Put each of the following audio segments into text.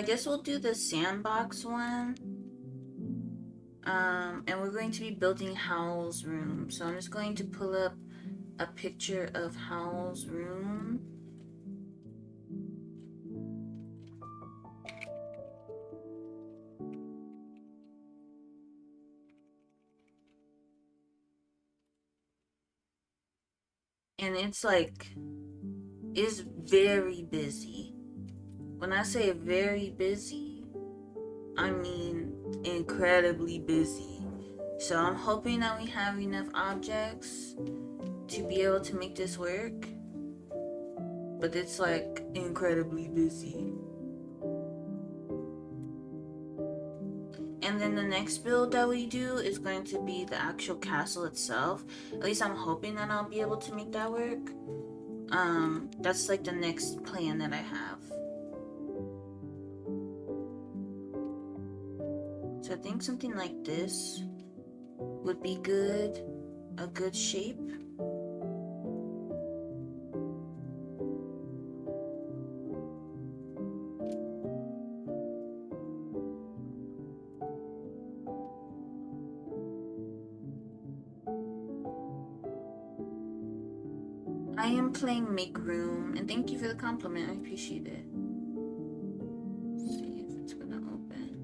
guess we'll do the sandbox one. And we're going to be building Howl's room. So I'm just going to pull up a picture of Howl's room. And it's like, it's very busy. When I say very busy, I mean incredibly busy. So I'm hoping that we have enough objects to be able to make this work. But it's like incredibly busy. And then the next build that we do is going to be the actual castle itself. At least I'm hoping that I'll be able to make that work. That's like the next plan that I have. So I think something like this would be good, a good shape. I am playing MakeRoom, and thank you for the compliment. I appreciate it. Let's see if it's gonna open.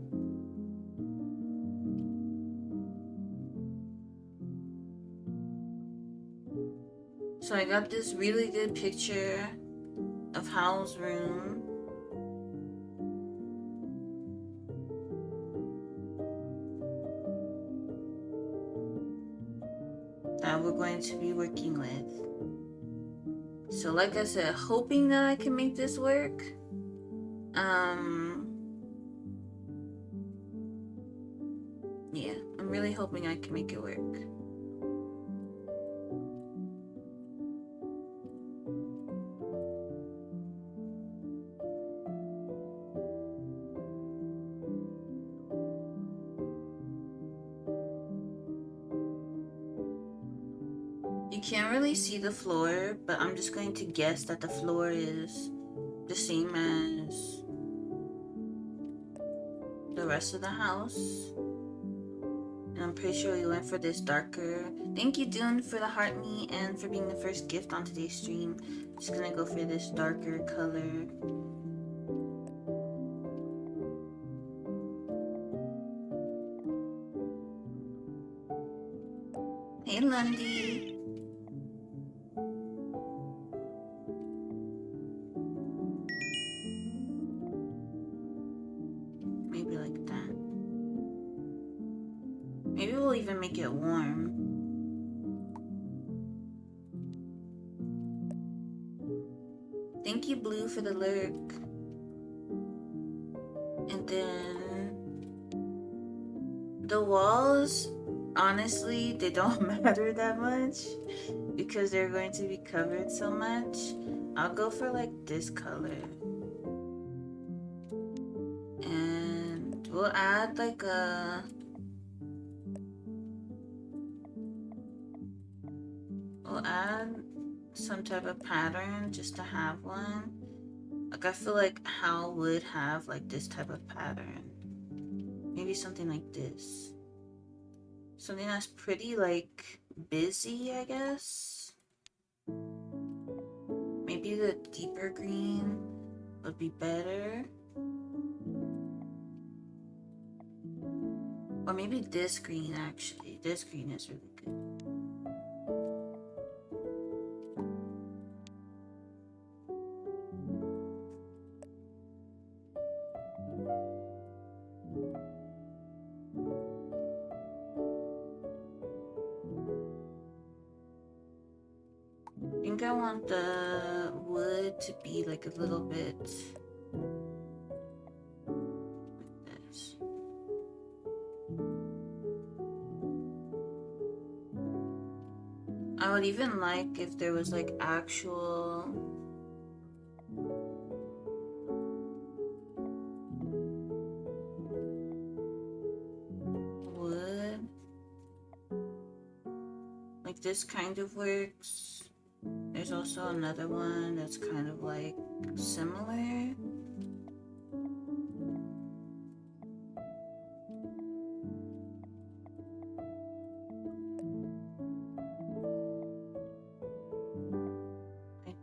So I got this really good picture of Howl's room. That we're going to be working with. So like I said, hoping that I can make this work. Yeah, I'm really hoping I can make it work. You can't really see the floor, but I'm just going to guess that the floor is the same as the rest of the house. And I'm pretty sure we went for this darker. Thank you, Dune, for the heart me and for being the first gift on today's stream. Just gonna go for this darker color. Hey, Lundy. Maybe like that. Maybe we'll even make it warm. Thank you, Blue, for the lurk. And then the walls, honestly, they don't matter that much because they're going to be covered so much. I'll go for like this color. And we'll add like we'll add some type of pattern just to have one. Like I feel like Howl would have like this type of pattern. Maybe something like this. Something that's pretty like busy, I guess. Maybe the deeper green would be better. Or maybe this green actually. This green is really good. I think I want the wood to be like a little bit like this. I would even like if there was like actual wood. Like this kind of works. There's also another one that's kind of like similar.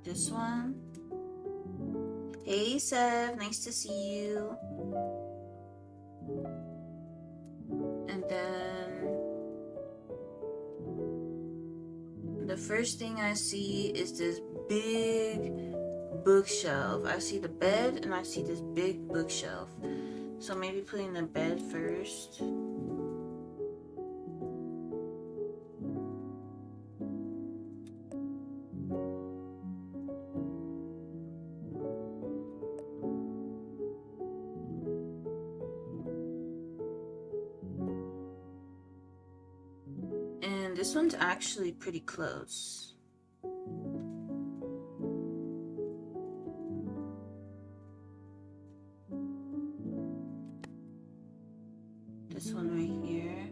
this one. Hey Sev, nice to see you. And then the first thing I see is this big bookshelf. I see the bed and I see this big bookshelf. So maybe putting the bed first. And this one's actually pretty close. This one right here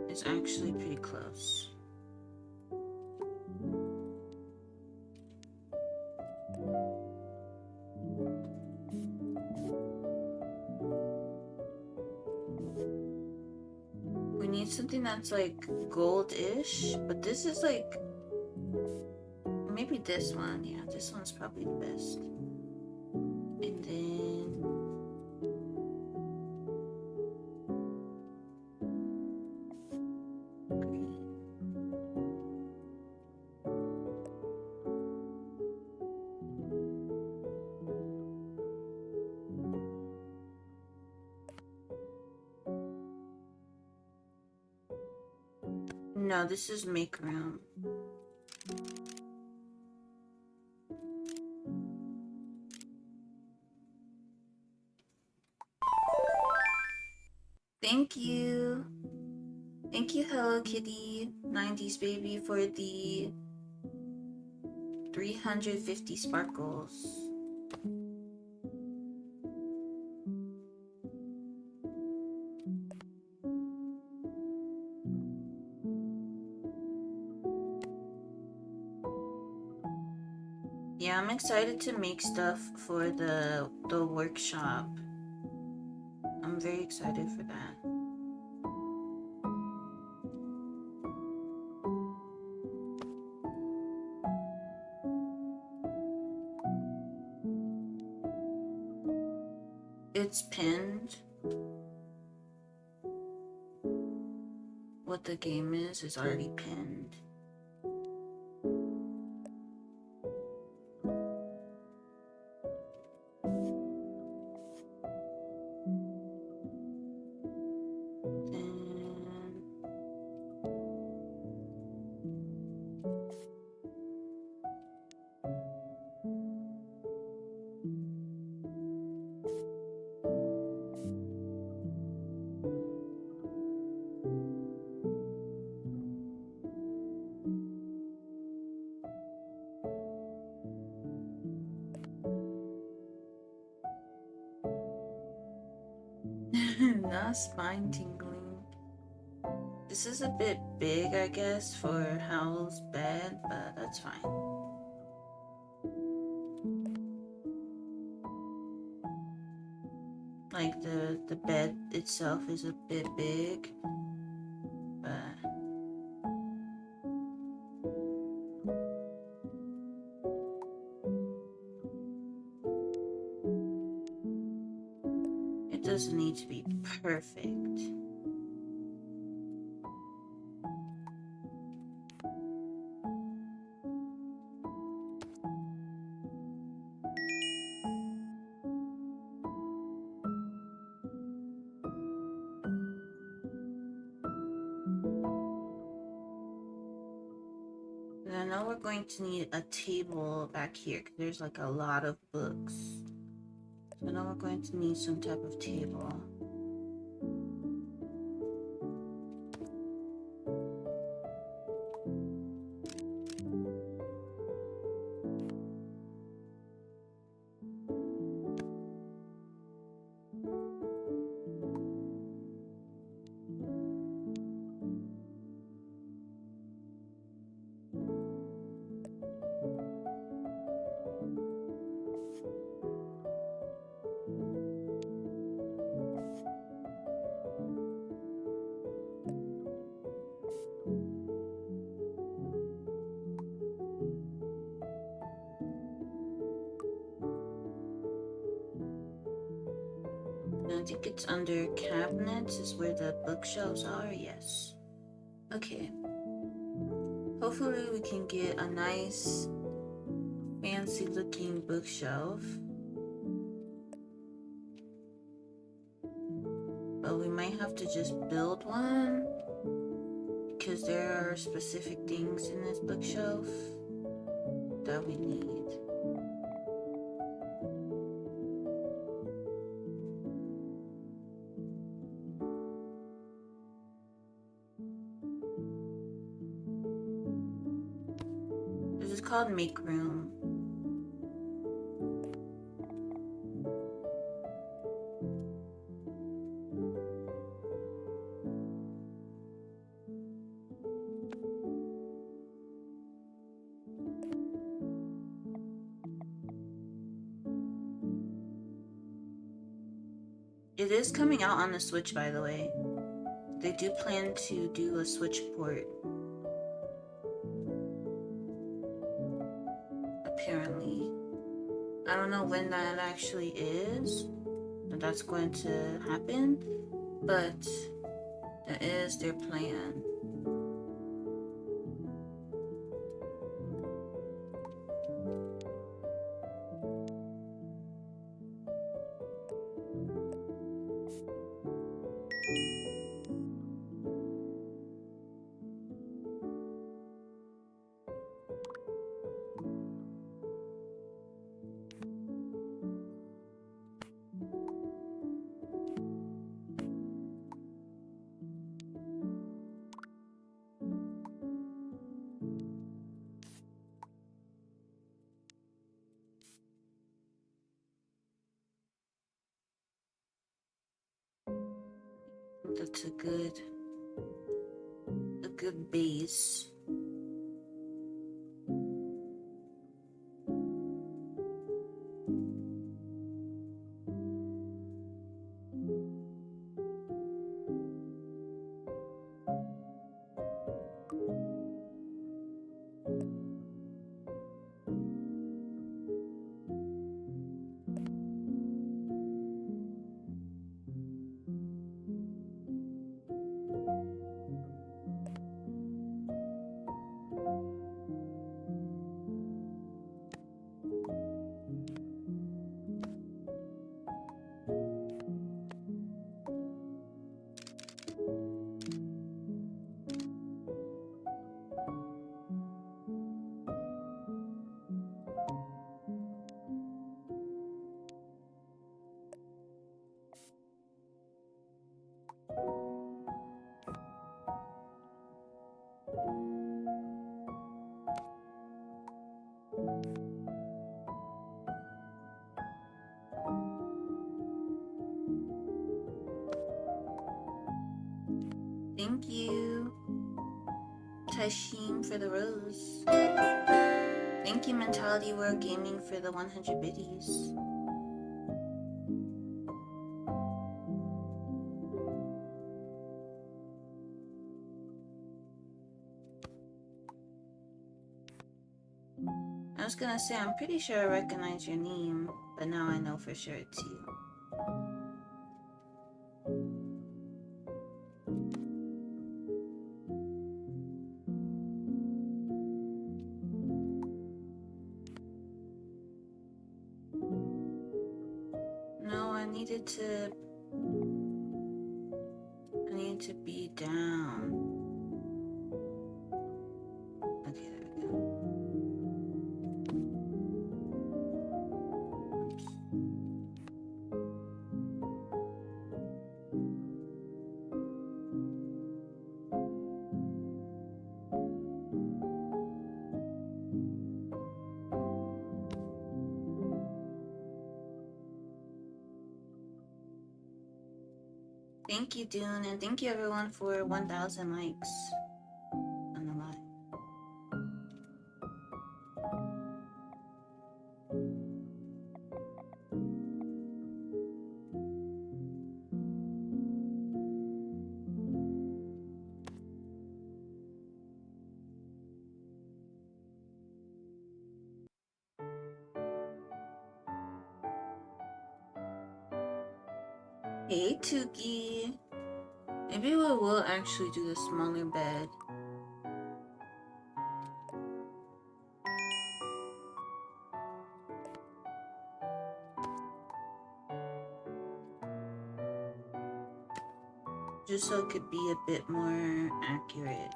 is actually pretty close. We need something that's like gold-ish, but this is like, maybe this one. Yeah, this one's probably the best. And then green. No, this is MakeRoom. Thank you. Thank you, Hello Kitty 90s baby, for the 350 sparkles. Yeah, I'm excited to make stuff for the workshop. I'm very excited for that. It's pinned. What the game is already pinned. Not spine tingling. This is a bit big, I guess, for Howl's bed, but that's fine. Like the bed itself is a bit big, but it doesn't need to be perfect. And I know we're going to need a table back here because there's like a lot of books. So I know we're going to need some type of table. I think it's under cabinets is where the bookshelves are. Yes. Okay. Hopefully we can get a nice fancy looking bookshelf. But we might have to just build one because there are specific things in this bookshelf that we need. This is called MakeRoom. It is coming out on the Switch, by the way. They do plan to do a Switch port. Apparently. I don't know when that actually is, but that's going to happen. But that is their plan. That's a good base. Thank you, Tashim, for the rose. Thank you, Mentality World Gaming, for the 100 biddies. I was gonna say, I'm pretty sure I recognize your name, but now I know for sure it's you. No, I needed to be down. Okay, there we go. Oops. Thank you, Dune, and thank you everyone for 1,000 likes on the live. Hey, Tuki. Maybe we will actually do the smaller bed. Just so it could be a bit more accurate.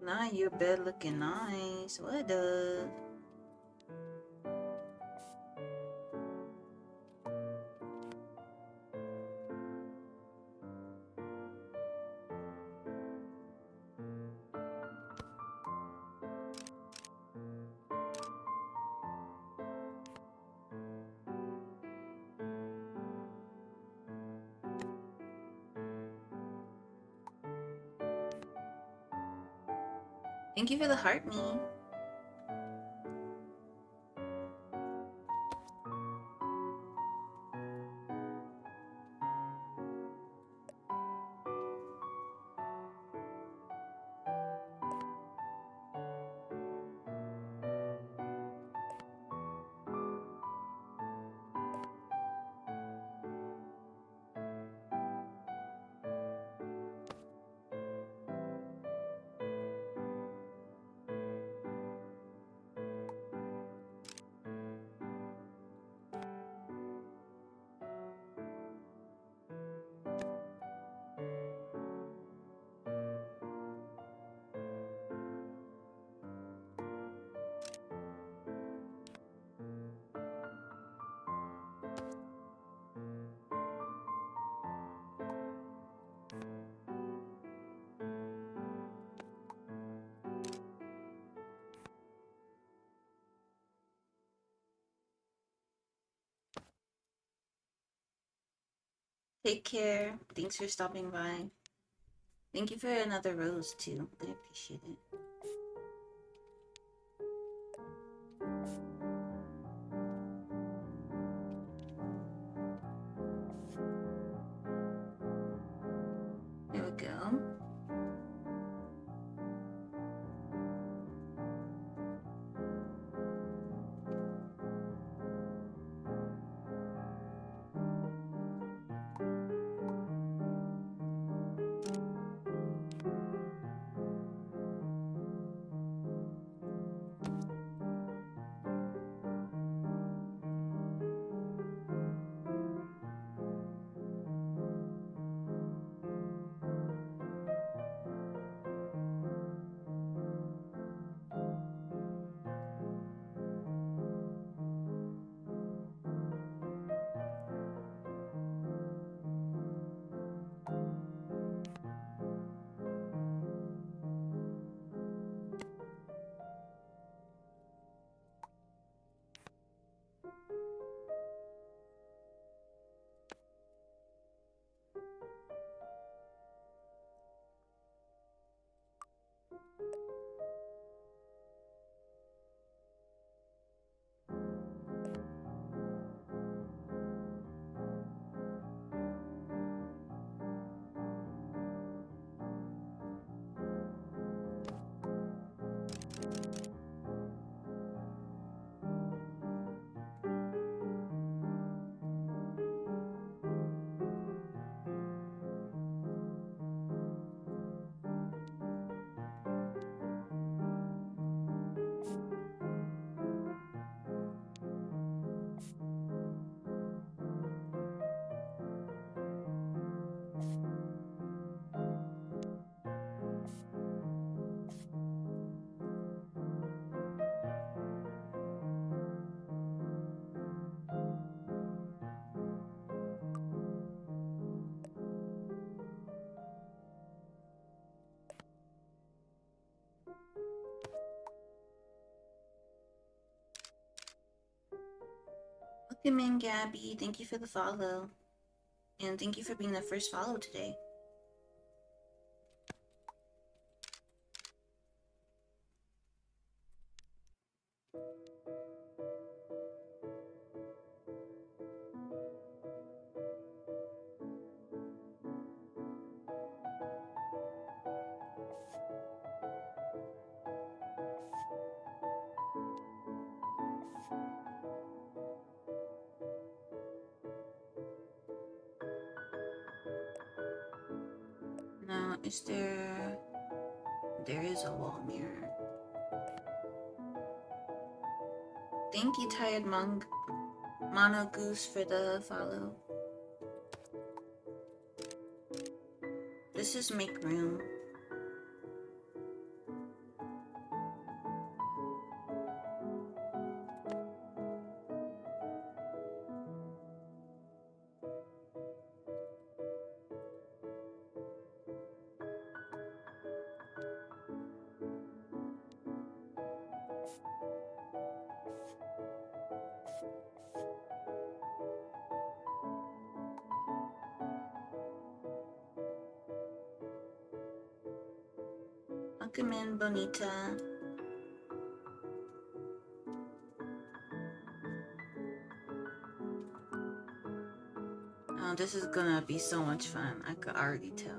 Nah, your bed looking nice. What the? Thank you for the heart me. Take care. Thanks for stopping by. Thank you for another rose too. I appreciate it. There we go. Welcome in, Gabby. Thank you for the follow. And thank you for being the first follow today. Is there... There is a wall mirror. Thank you, Tired Mono Goose, for the follow. This is MakeRoom. Welcome in, Bonita. Oh, this is gonna be so much fun. I could already tell.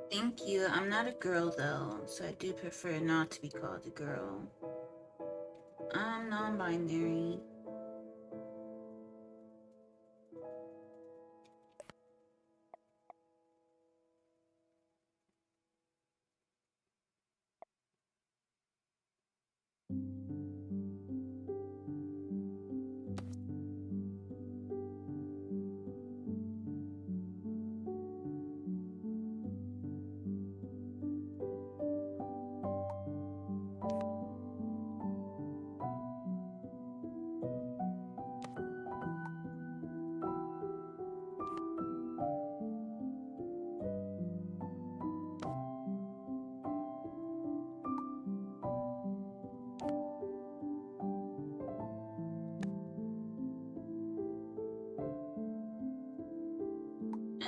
Thank you. I'm not a girl though, so I do prefer not to be called a girl. I'm non-binary.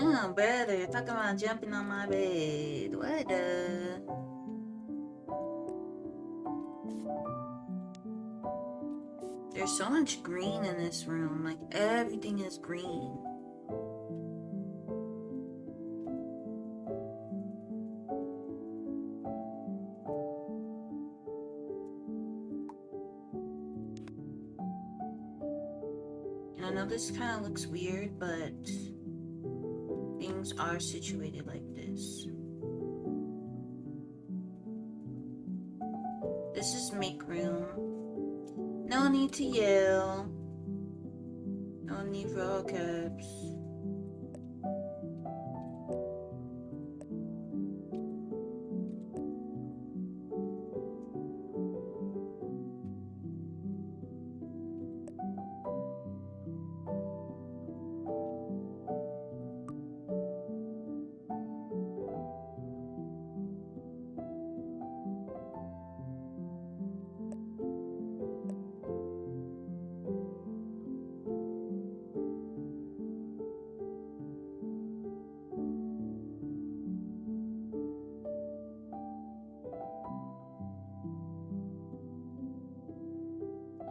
Oh, brother, talking about jumping on my bed. What the? There's so much green in this room. Like, everything is green. And I know this kind of looks weird, but things are situated like this. This is MakeRoom. No need to yell. No need for all caps.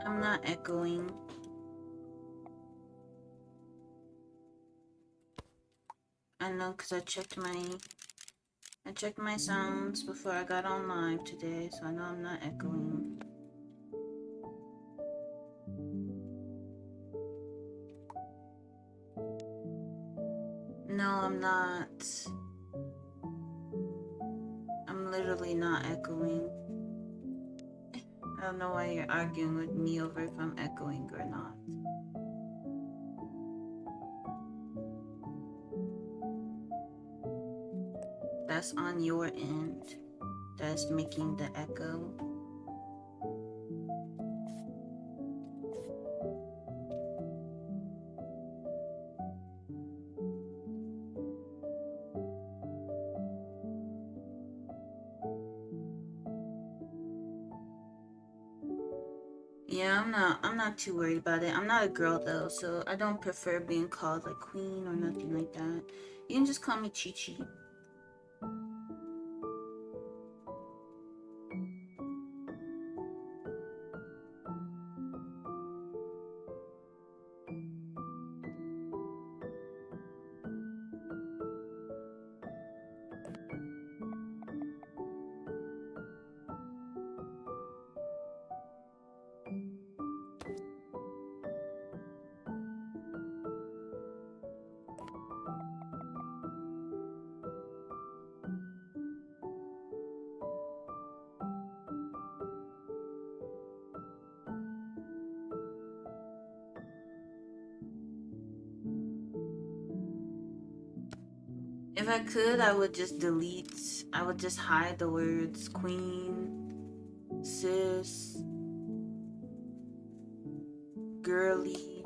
I'm not echoing. I know, because I checked my sounds before I got on live today, so I know I'm not echoing. No, I'm not. I'm literally not echoing. I don't know why you're arguing with me over if I'm echoing or not. That's on your end. That's making the echo. Yeah, I'm not too worried about it. I'm not a girl though, so I don't prefer being called like queen or nothing like that. You can just call me Chi Chi. If I could, I would just delete. I would just hide the words queen, sis, girly,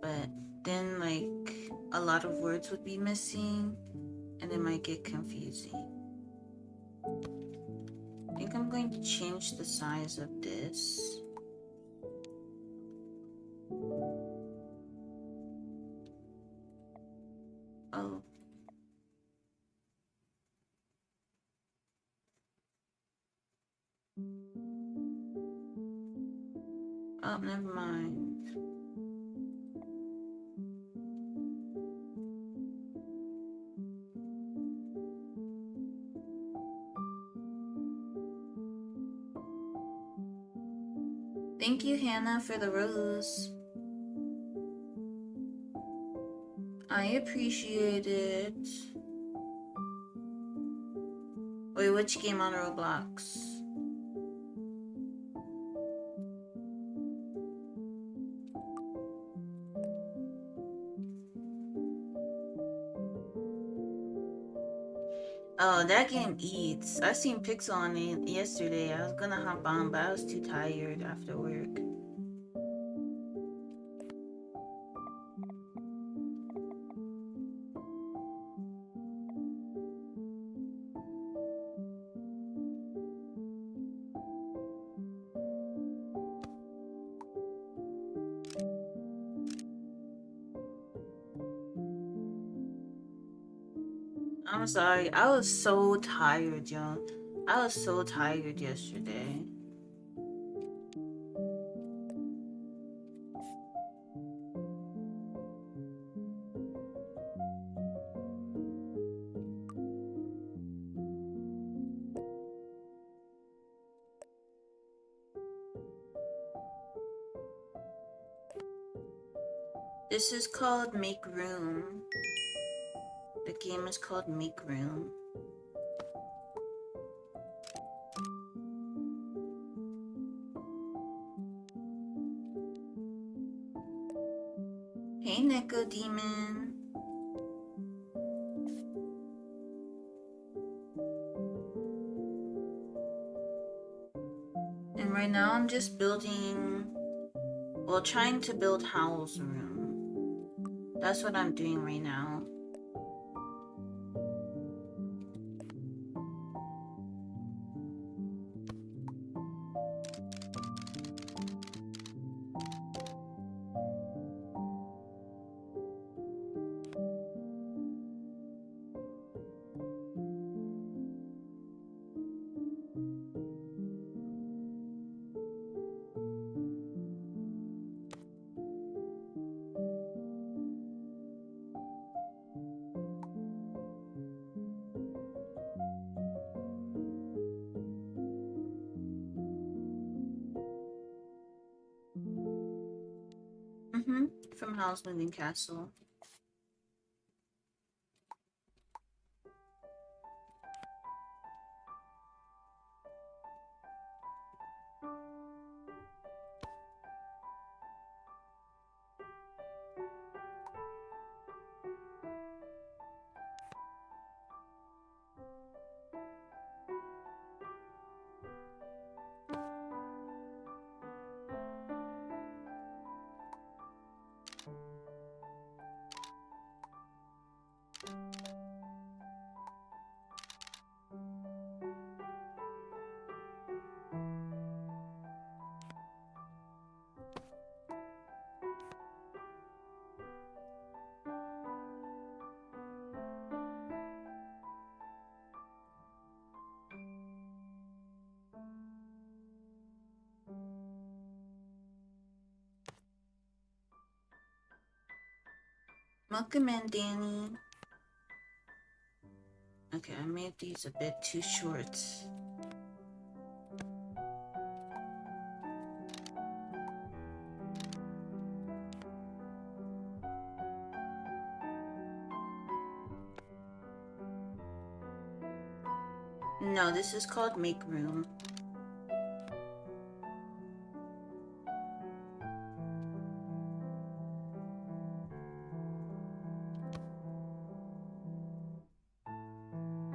but then like a lot of words would be missing and it might get confusing. I think I'm going to change the size of this. Oh. Oh, never mind. Thank you, Hannah, for the rose. I appreciate it. Wait, which game on Roblox? Oh, that game eats. I seen Pixel on it yesterday. I was gonna hop on, but I was too tired after work. I'm sorry. I was so tired, yo. I was so tired yesterday. This is called MakeRoom. The game is called MakeRoom. Hey, Nico Demon. And right now I'm just building, well, trying to build Howl's room. That's what I'm doing right now. From Howl's Moving Castle. Welcome in, Danny. Okay, I made these a bit too short. No, this is called MakeRoom.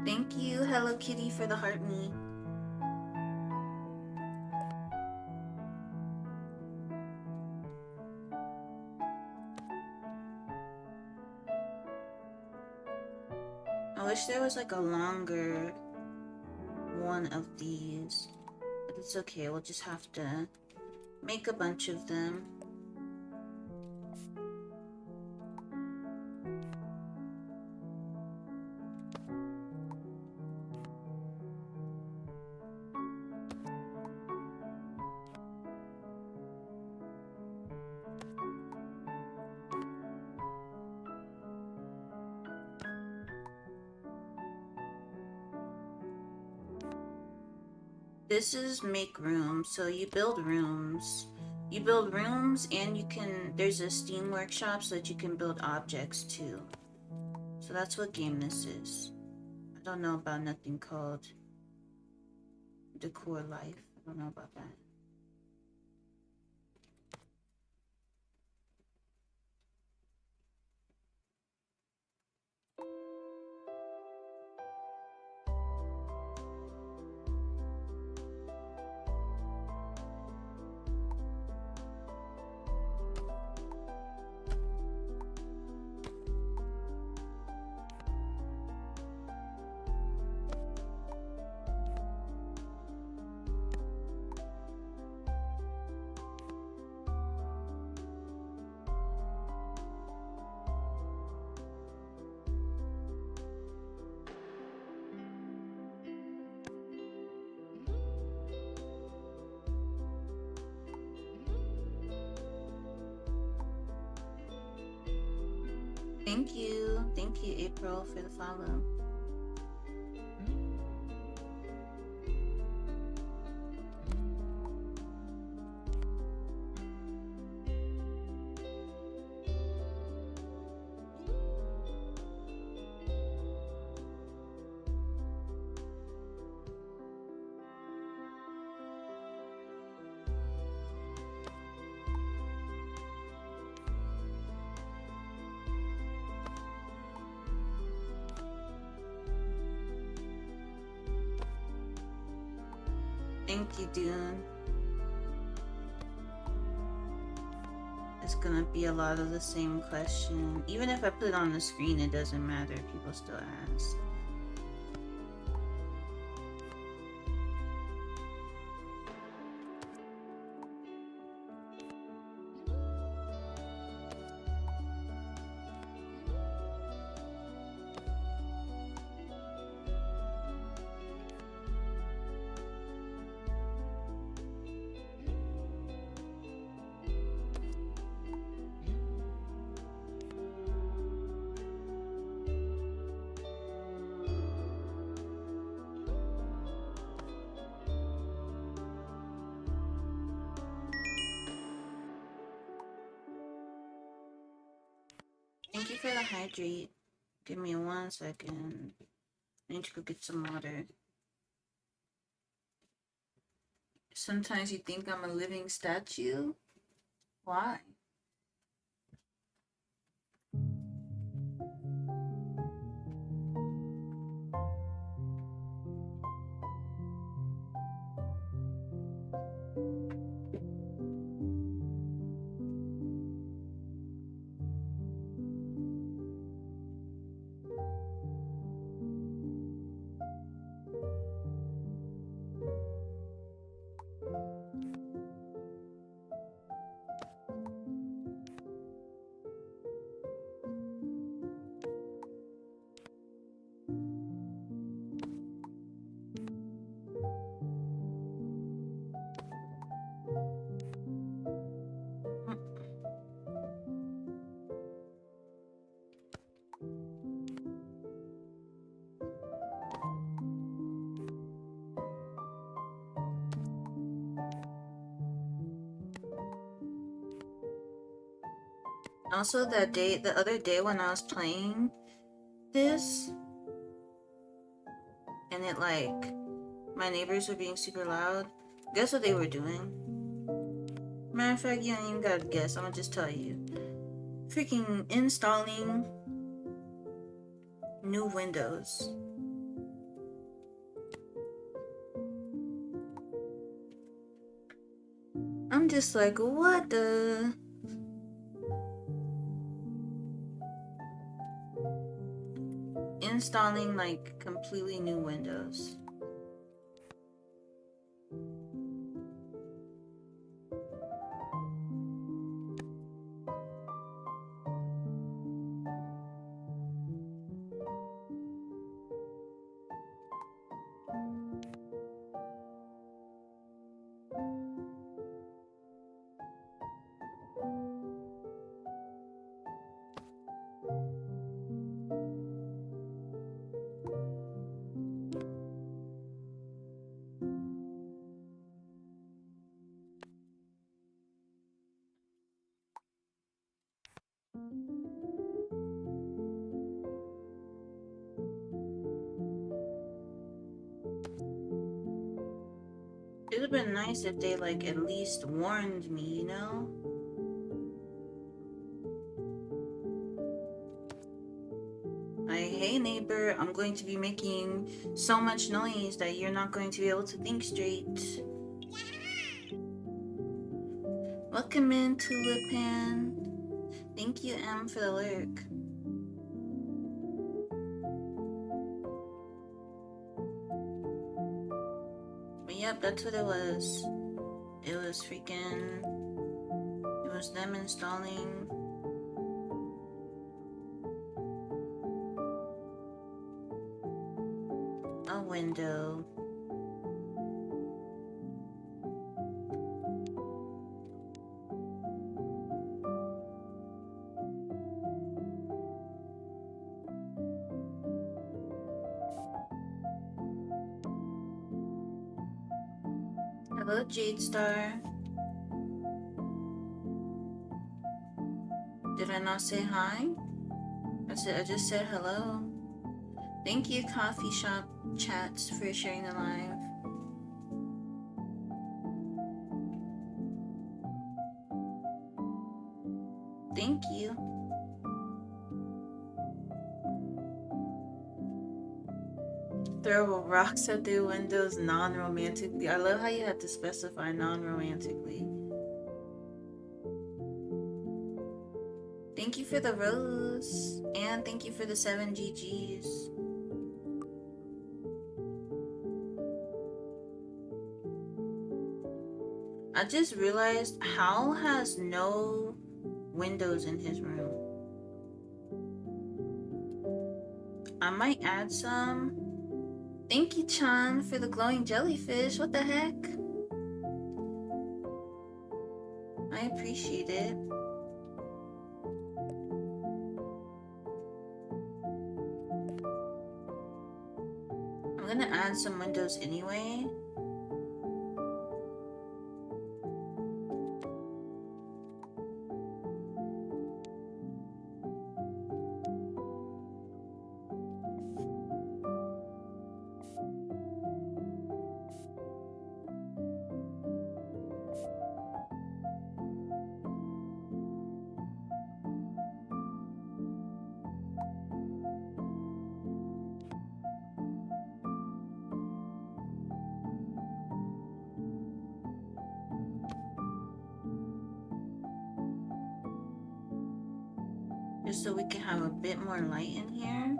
Thank you, Hello Kitty, for the heart me. I wish there was like a longer one of these, but it's okay. We'll just have to make a bunch of them. This is MakeRoom, so you build rooms. You build rooms and you can, there's a Steam workshop so that you can build objects too. So that's what game this is. I don't know about nothing called Decor Life. I don't know about that. Thank you, April, for the follow. Thank you, Dune. It's gonna be a lot of the same question. Even if I put it on the screen, it doesn't matter. People still ask. Thank you for the hydrate. Give me 1 second. I need to go get some water. Sometimes you think I'm a living statue? Why? Also, the other day when I was playing this, and it like, my neighbors were being super loud. Guess what they were doing? Matter of fact, you don't even gotta guess. I'm gonna just tell you. Freaking installing new windows. I'm just like, what the? Installing like completely new windows. It would have been nice if they like at least warned me, you know? Like, hey neighbor, I'm going to be making so much noise that you're not going to be able to think straight. Welcome in, Tulipan. Thank you, M, for the lurk. But yep, that's what it was. It was freaking... It was them installing... a window. Hello, Jade Star. Did I not say hi? I just said hello. Thank you, Coffee Shop Chats, for sharing the live. Thank you. Throw rocks at their windows non-romantically. I love how you had to specify non-romantically. Thank you for the rose. And thank you for the 7 GGs. I just realized Howl has no windows in his room. I might add some. Thank you, Chan, for the glowing jellyfish. What the heck? I appreciate it. I'm gonna add some windows anyway. Just so we can have a bit more light in here.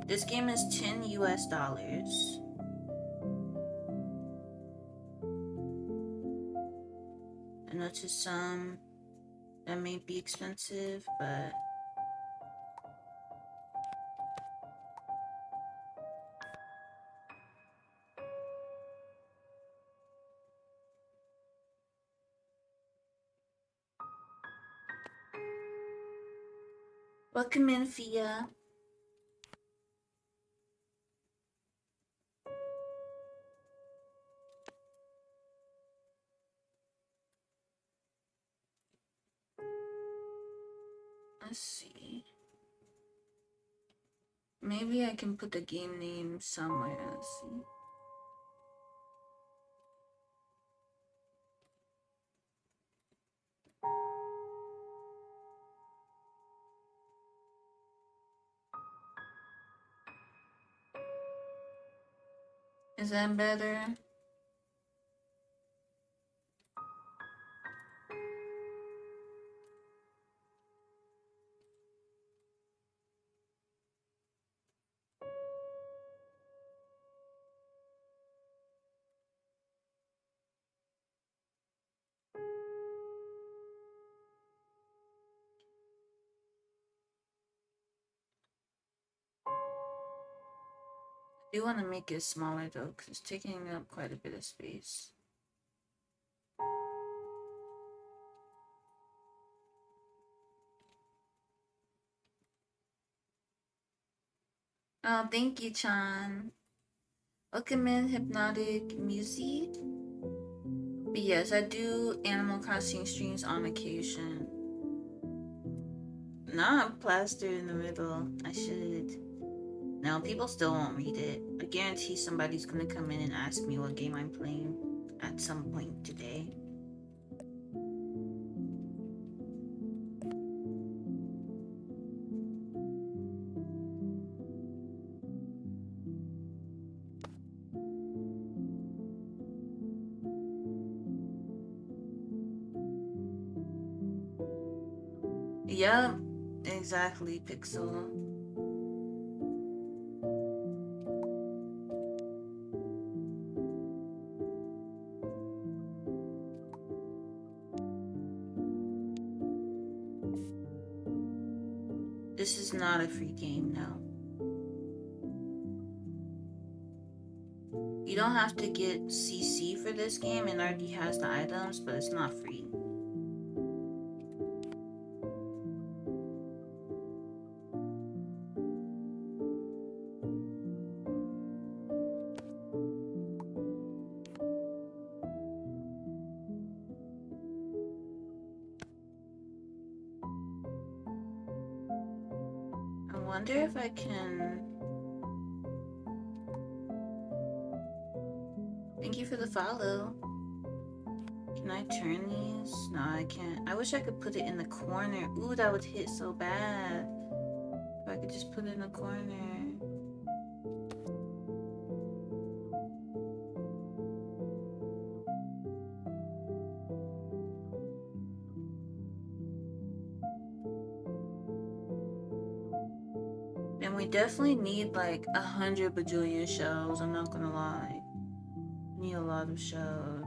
This game is $10 US. I know to some that may be expensive, but welcome in, Fia. Let's see. Maybe I can put the game name somewhere. Let's see. Is that better? I do want to make it smaller though, because it's taking up quite a bit of space. Oh, thank you, Chan. Welcome in, Hypnotic Music. But yes, I do Animal Crossing streams on occasion. Not plastered in the middle. I should. No, people still won't read it. I guarantee somebody's gonna come in and ask me what game I'm playing at some point today. Yup, exactly, Pixel. This is not a free game, no. You don't have to get CC for this game. It already has the items, but it's not free. I wonder if I can... Thank you for the follow. Can I turn these? No, I can't. I wish I could put it in the corner. Ooh, that would hit so bad. If I could just put it in the corner. And we definitely need like 100 bajillion shells, I'm not gonna lie. Need a lot of shells.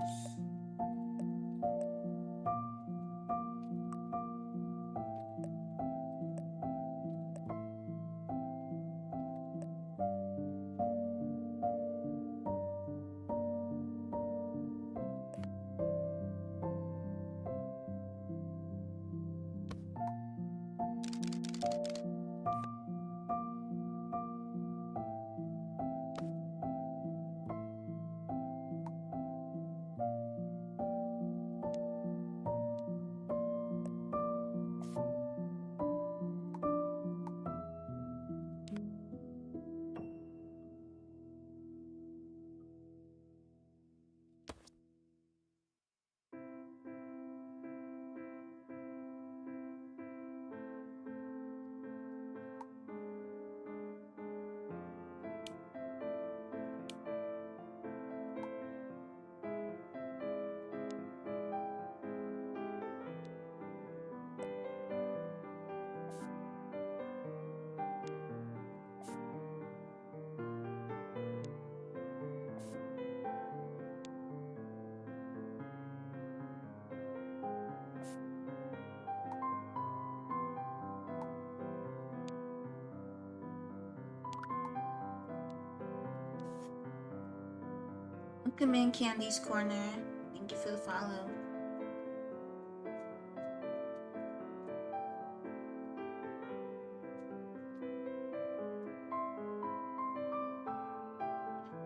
Welcome in, Candy's Corner. Thank you for the follow.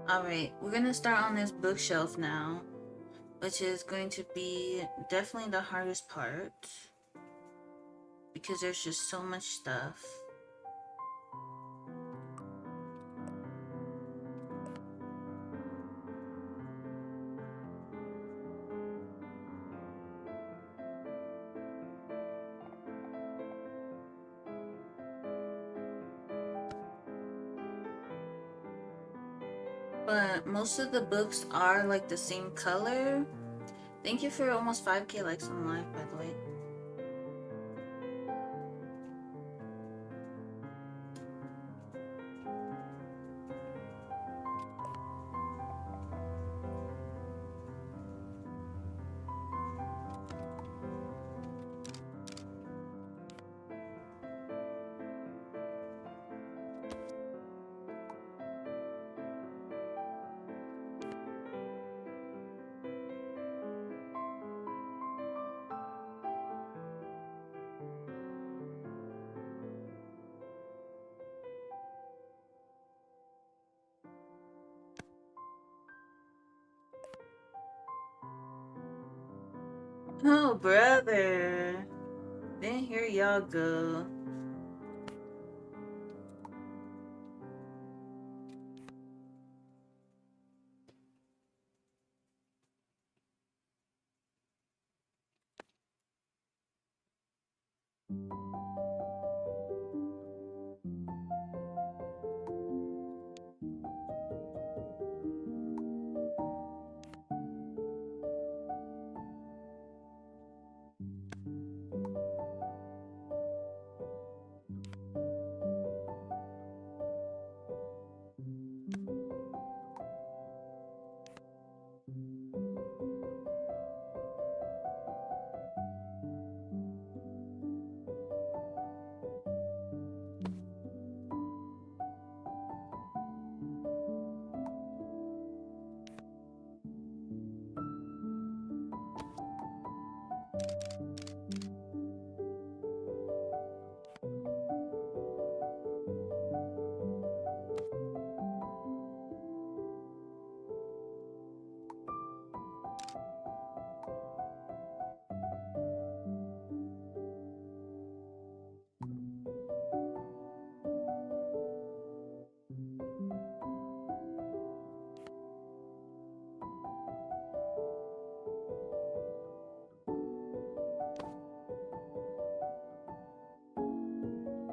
Alright, we're gonna start on this bookshelf now, which is going to be definitely the hardest part. because there's just so much stuff. But most of the books are like the same color. Thank you for almost 5K likes on live, by the way. Oh, brother. Then here y'all go.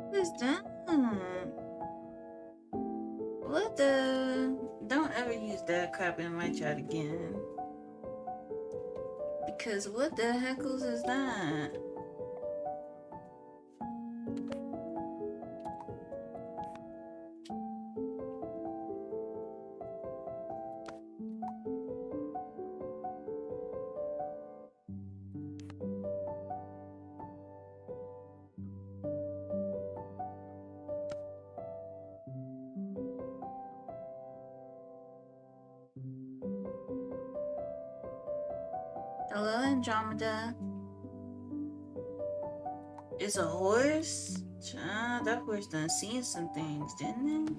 What is that? What the? Don't ever use that crap in my chat again. Because what the heckles is that? Hello, Andromeda. It's a horse? Child, that horse done seen some things, didn't it?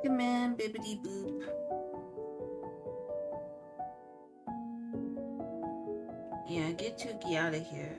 Look at man, bibbity boop. Yeah, get Tukey out of here.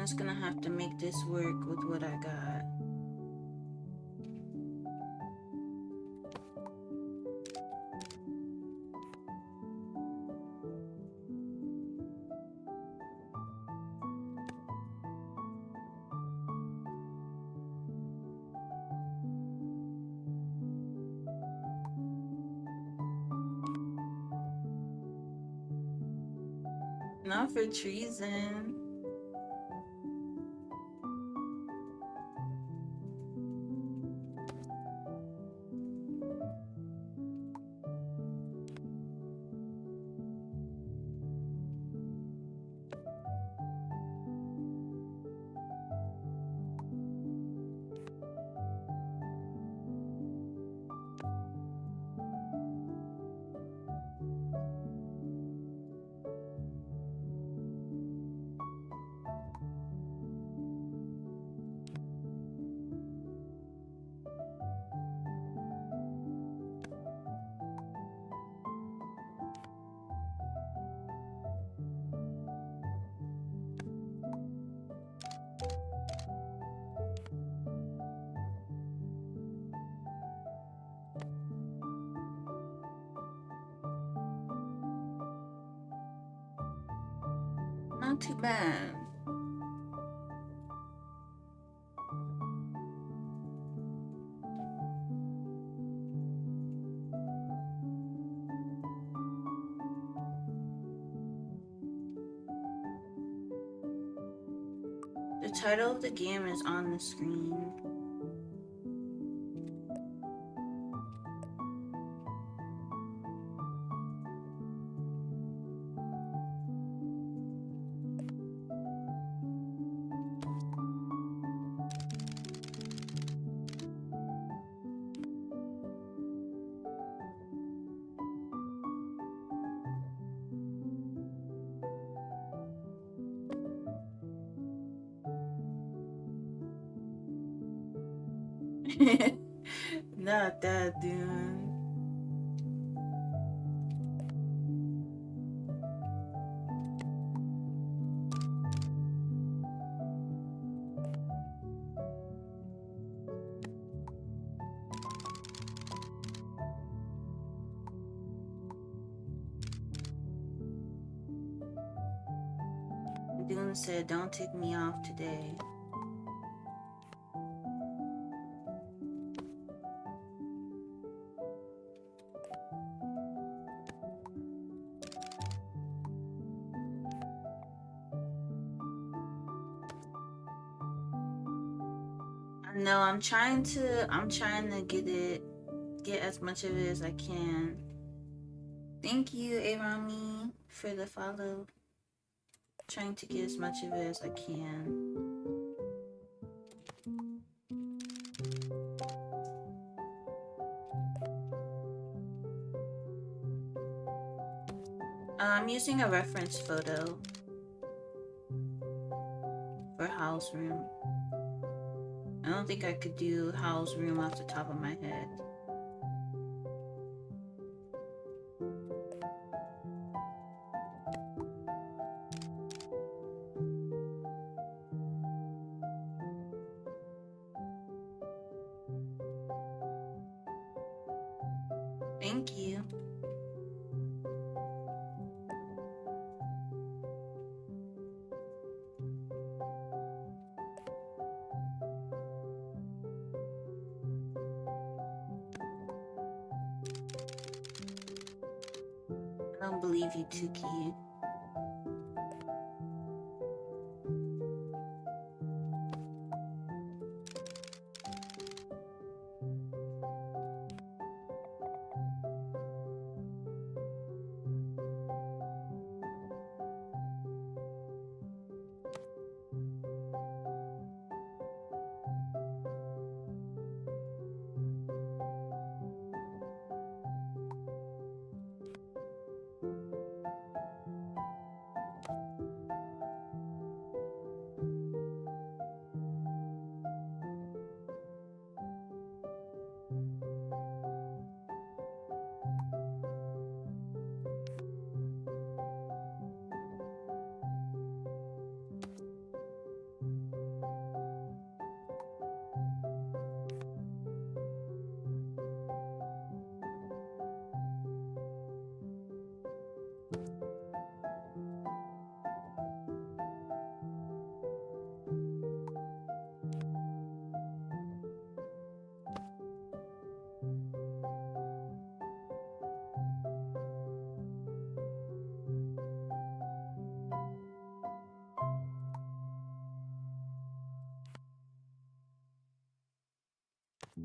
just gonna have to make this work with what I got. Not for treason. Not too bad. The title of the game is on the screen. Not that, dude. Dune said, "Don't take me off today." No, I'm trying to get as much of it as I can. Thank you, Arami, for the follow. Trying to get as much of it as I can. I'm using a reference photo for Howl's room. I don't think I could do Howl's room off the top of my head. Thank you. I don't believe you, Tuki. I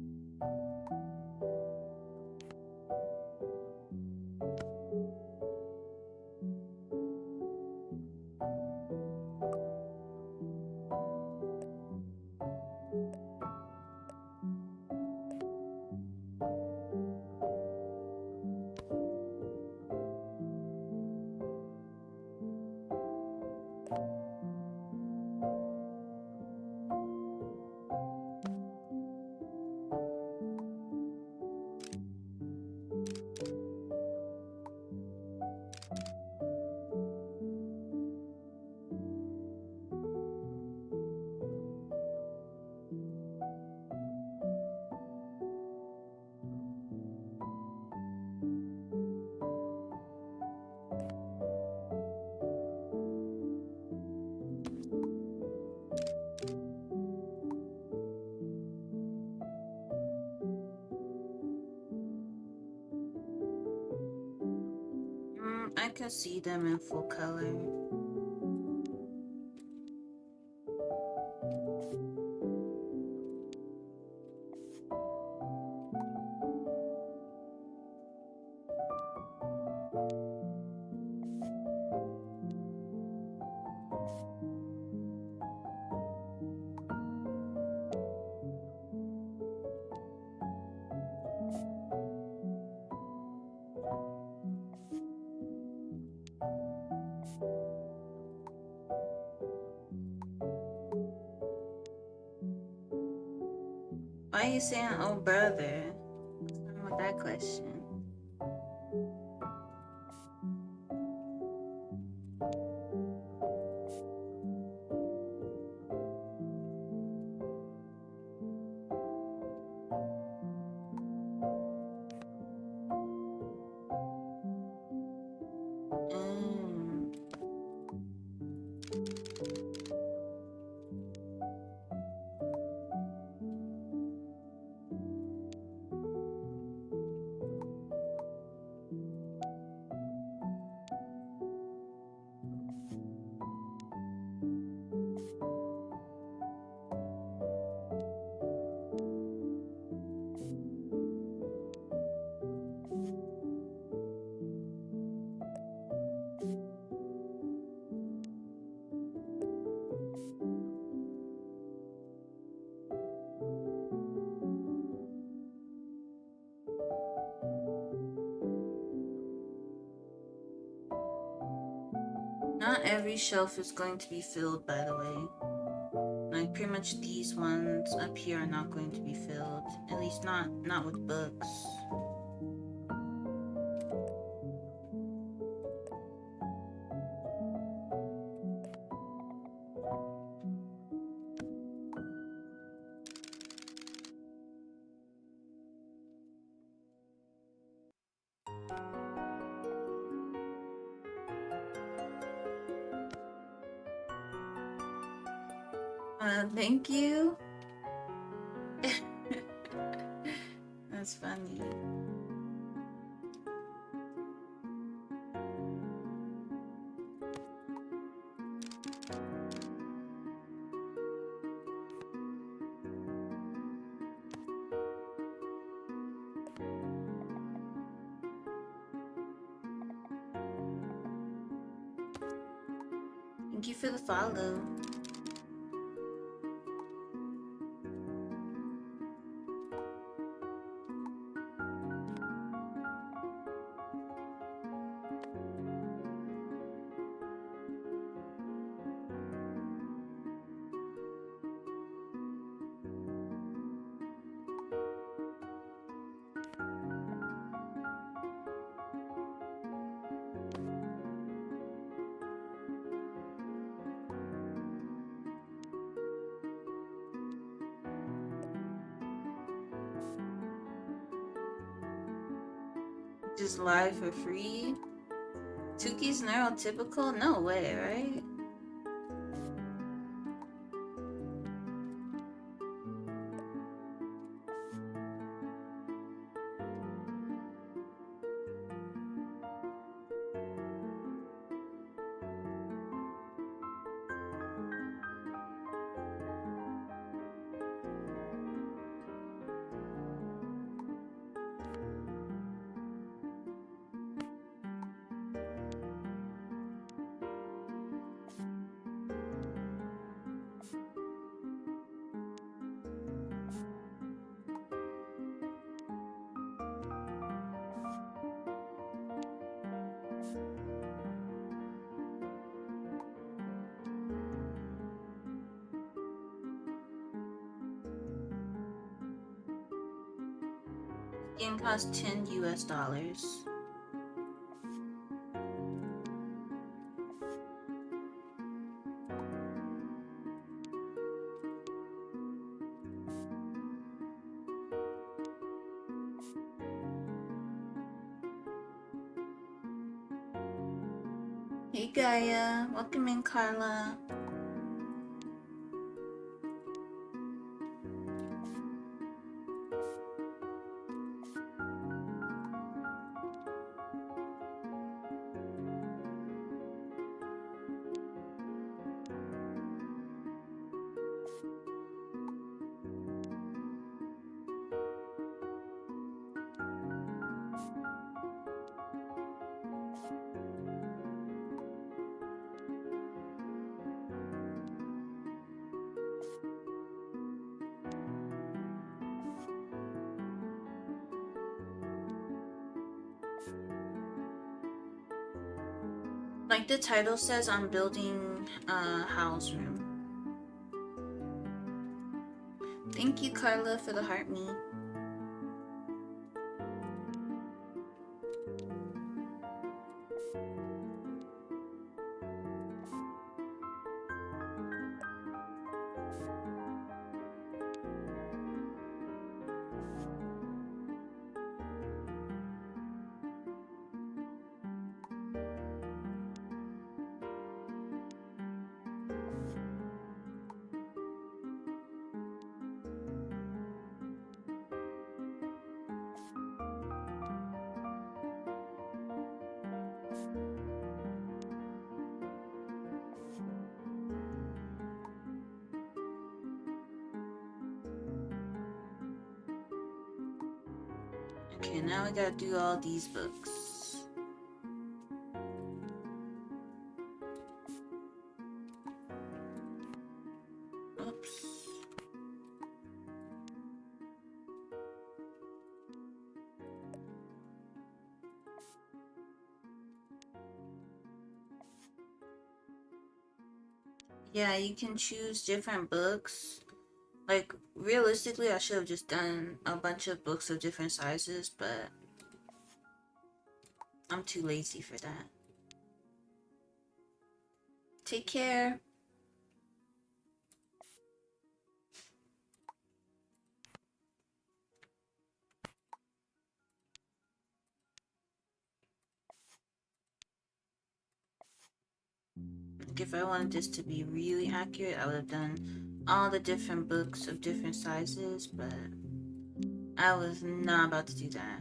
can see them in full color. Why are you saying, oh brother? What's wrong with that question? Mm. Not every shelf is going to be filled, by the way. Like pretty much these ones up here are not going to be filled. At least not with books. Thank you. That's funny. Thank you for the follow. Just live for free? Tuki's neurotypical? No way, right? Game costs $10 US. Hey Gaia, welcome in Carla. Like the title says, I'm building Howl's room. Thank you, Carla, for the heart me. Okay, now we gotta do all these books. Oops. Yeah, you can choose different books. Like, realistically, I should have just done a bunch of books of different sizes, but I'm too lazy for that. Take care. Like, if I wanted this to be really accurate, I would have done all the different books of different sizes, but I was not about to do that.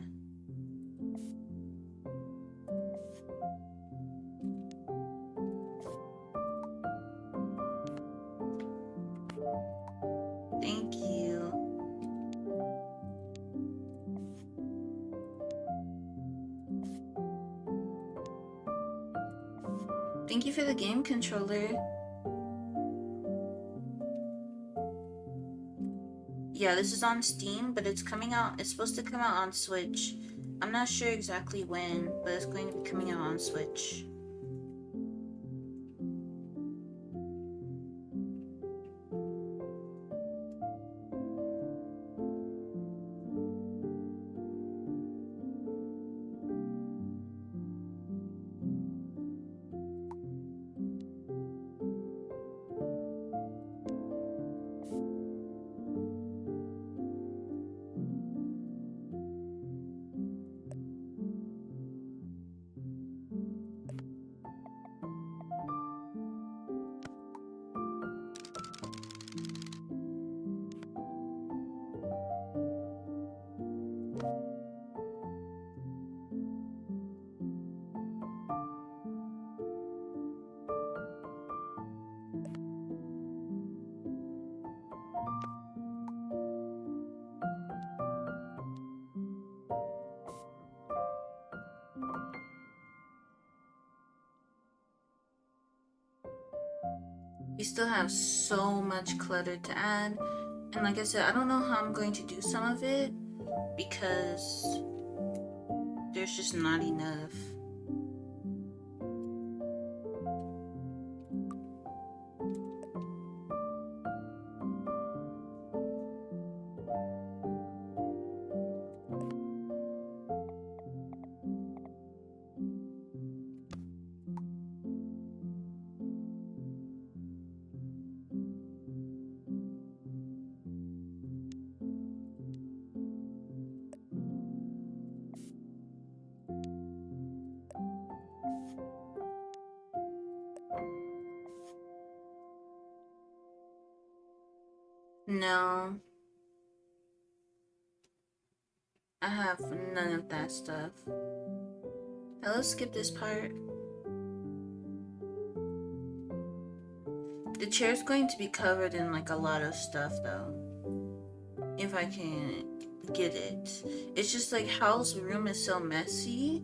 Thank you. Thank you for the game controller. Yeah, this is on Steam, but it's coming out, it's supposed to come out on Switch. I'm not sure exactly when, but it's going to be coming out on Switch. We still have so much clutter to add. And like I said, I don't know how I'm going to do some of it because there's just not enough. No, I have none of that stuff. Now let's skip this part. The chair's going to be covered in like a lot of stuff though. If I can get it. It's just like Howl's room is so messy.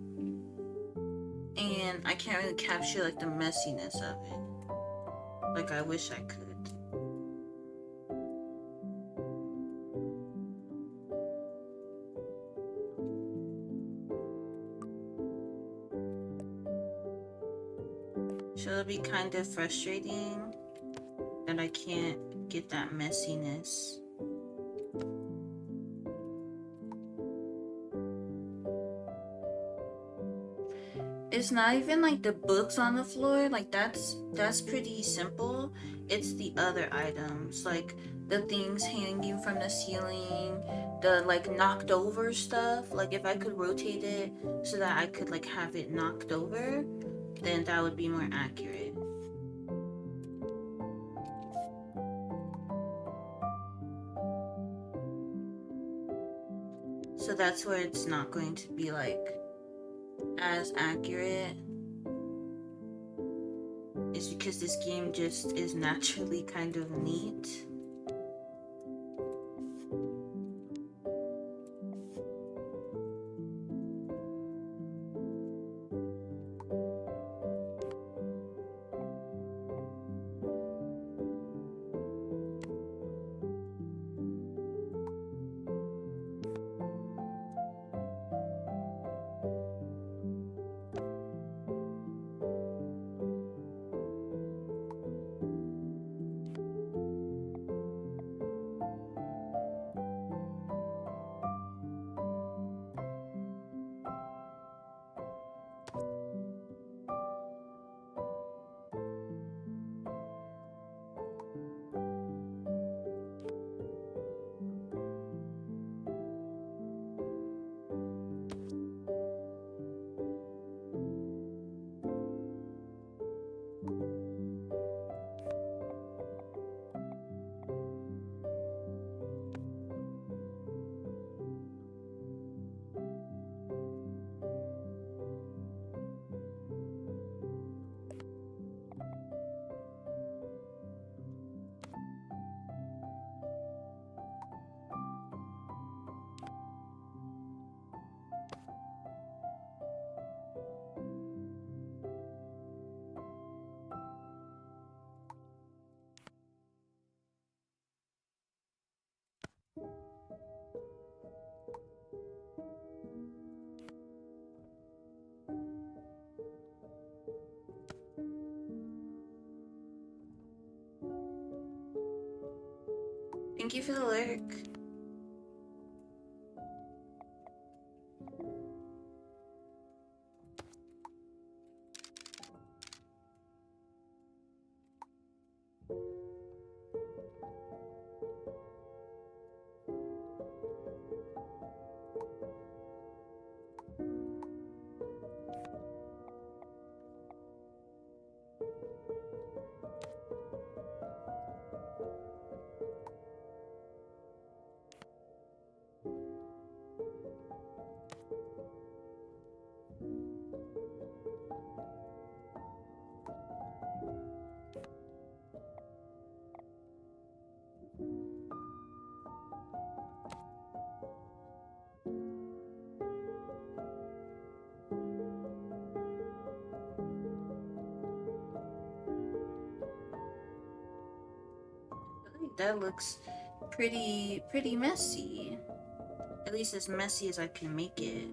And I can't really capture like the messiness of it. Like I wish I could. So it'll be kind of frustrating that I can't get that messiness. It's not even like the books on the floor, like that's pretty simple. It's the other items, like the things hanging from the ceiling, the like knocked over stuff. Like if I could rotate it so that I could like have it knocked over, then that would be more accurate. So that's where it's not going to be like as accurate, is because this game just is naturally kind of neat. Thank you for the lyric. I think that looks pretty messy. At least as messy as I can make it.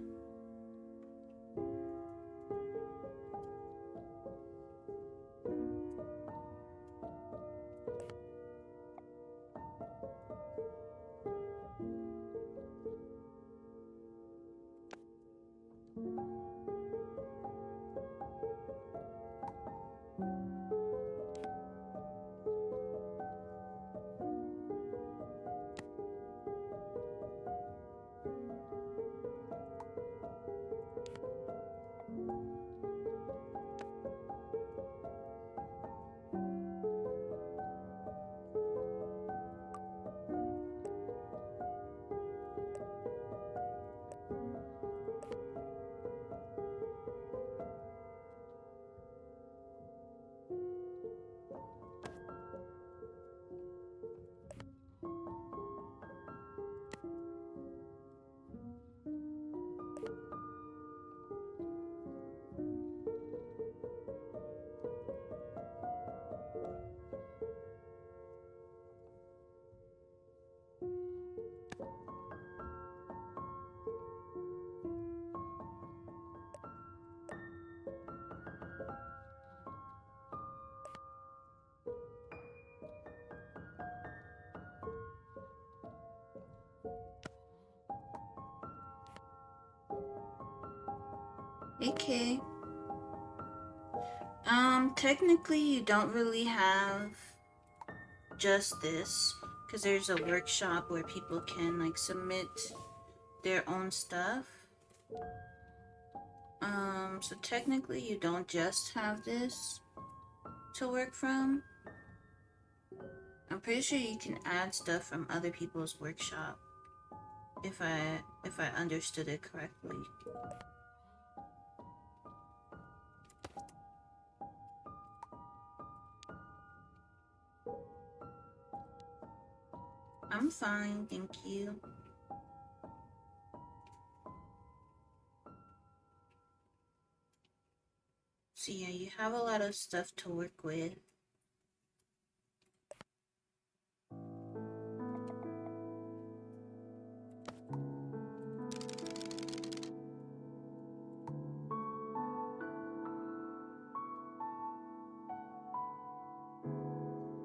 AK. Technically you don't really have just this, because there's a workshop where people can like submit their own stuff. So technically you don't just have this to work from. I'm pretty sure you can add stuff from other people's workshop, if I understood it correctly. I'm fine, thank you. So yeah, you have a lot of stuff to work with.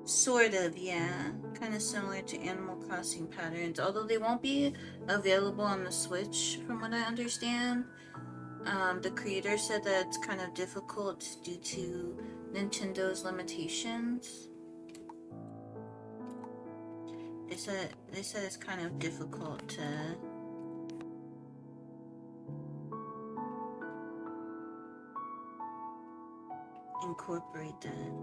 Sort of, yeah. Kind of similar to Animal Crossing patterns, although they won't be available on the Switch, from what I understand. The creator said that it's kind of difficult due to Nintendo's limitations. They said it's kind of difficult to incorporate that.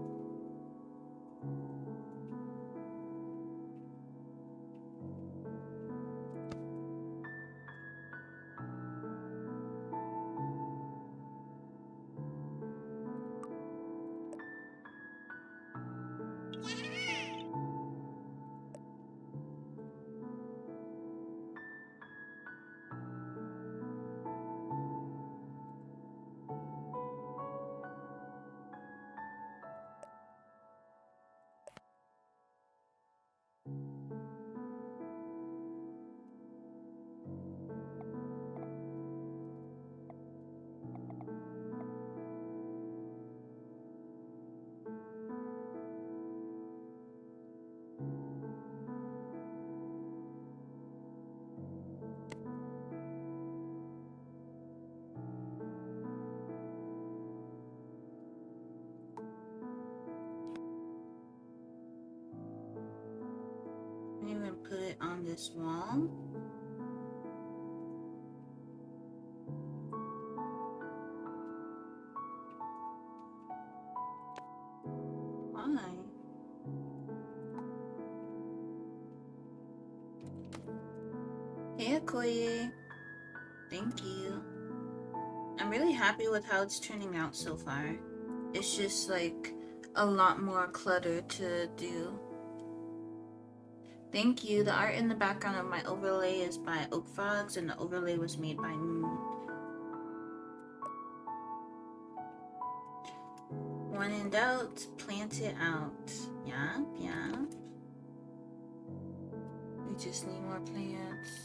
I even put it on this wall. Why? Hey, Okoye. Thank you. I'm really happy with how it's turning out so far. It's just like a lot more clutter to do. Thank you. The art in the background of my overlay is by Oak Frogs, and the overlay was made by me. When in doubt, plant it out. Yeah, yeah. We just need more plants.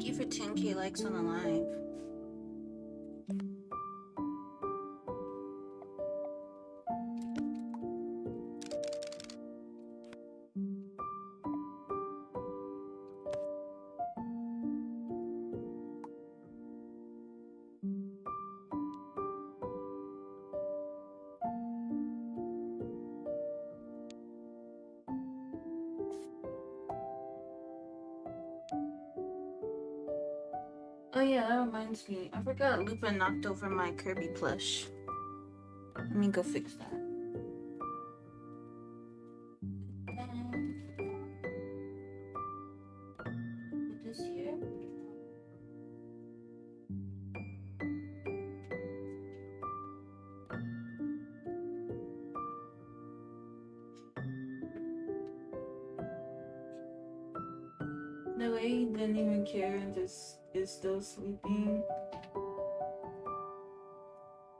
Thank you for 10K likes on the live. Oh yeah, that reminds me. I forgot Lupin knocked over my Kirby plush. Let me go fix that. Put this here. The way he didn't even care and just is still sleeping.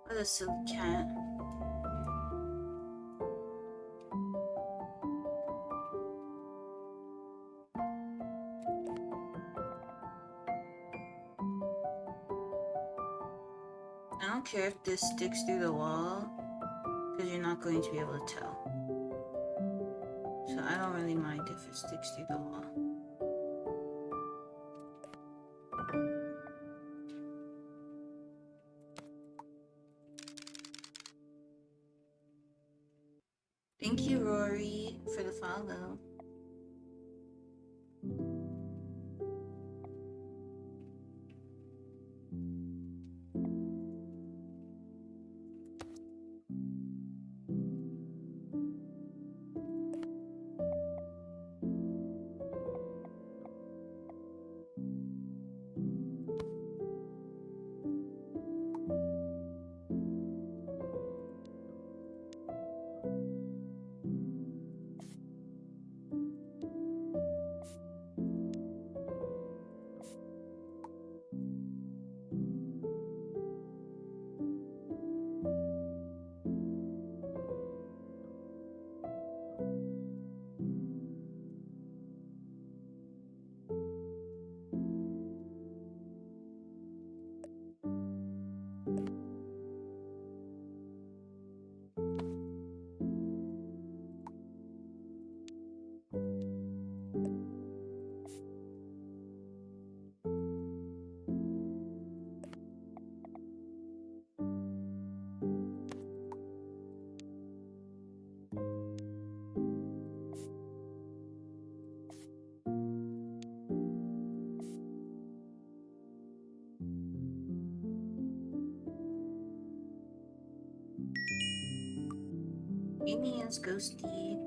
What a silly cat. I don't care if this sticks through the wall, because you're not going to be able to tell. So I don't really mind if it sticks through the wall. Thank you, Rory, for the follow. Amy is ghosty.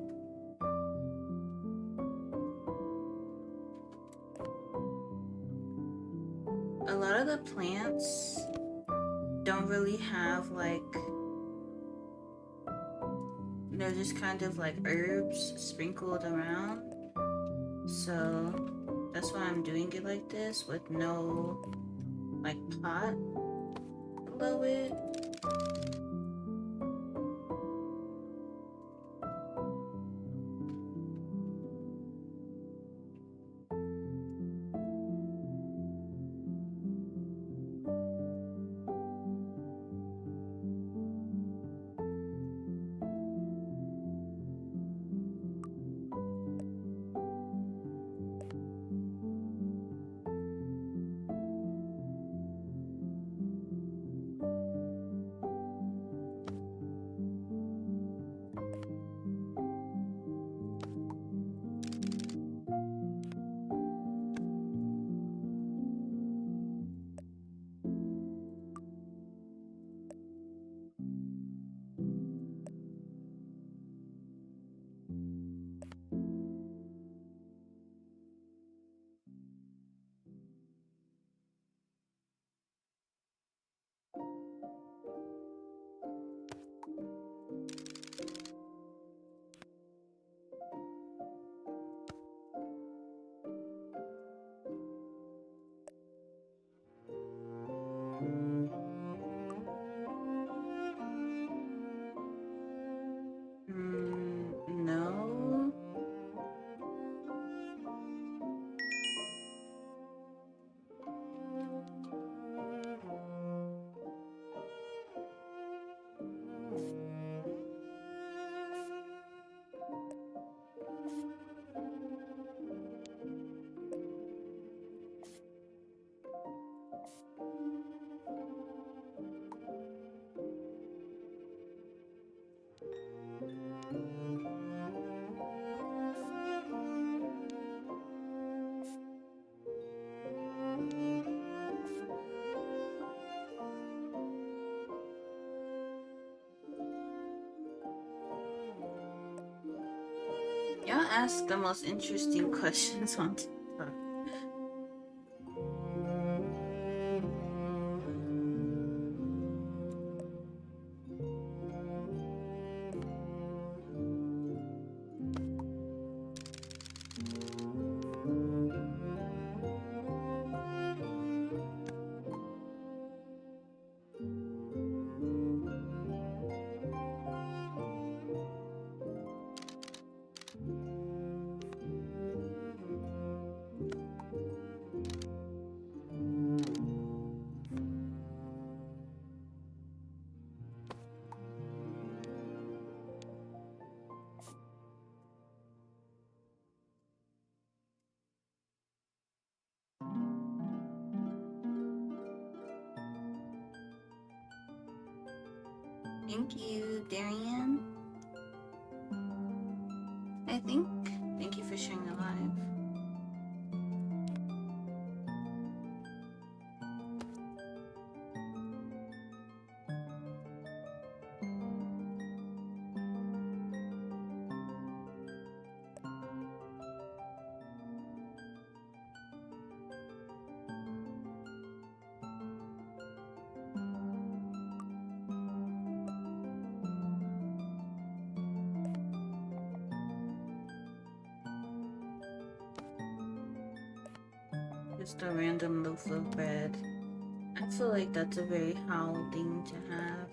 A lot of the plants don't really have like, they're just kind of like herbs sprinkled around. So that's why I'm doing it like this with no like pot below it. ask the most interesting questions on TikTok. Thank you, Darian. I think. Thank you for sharing the live. Just a random loaf of bread. I feel like that's a very Howl thing to have.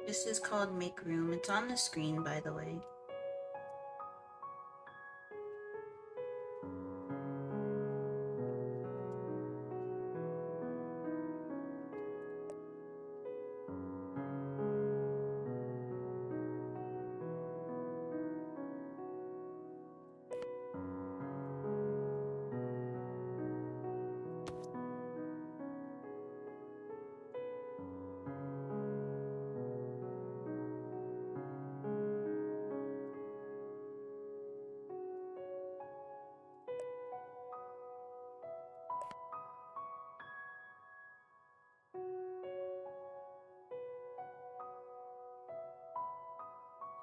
This is called MakeRoom. It's on the screen, by the way.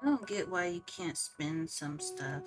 I don't get why you can't spin some stuff.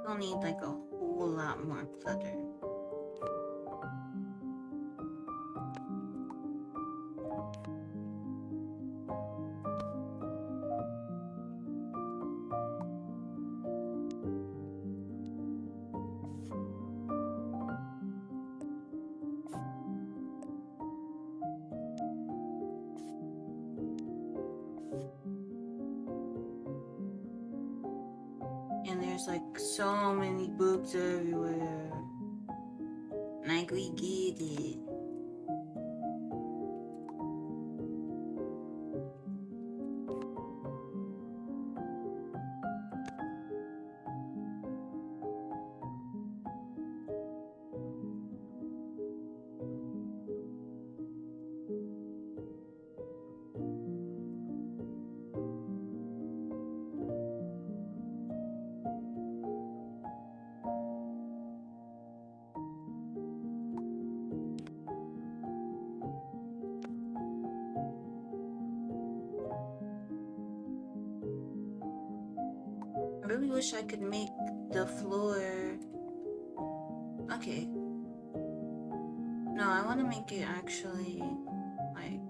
You'll need like a whole lot more clutter. and there's like so many books everywhere. Like, we get it. I really wish I could make the floor... Okay. No, I want to make it actually, like,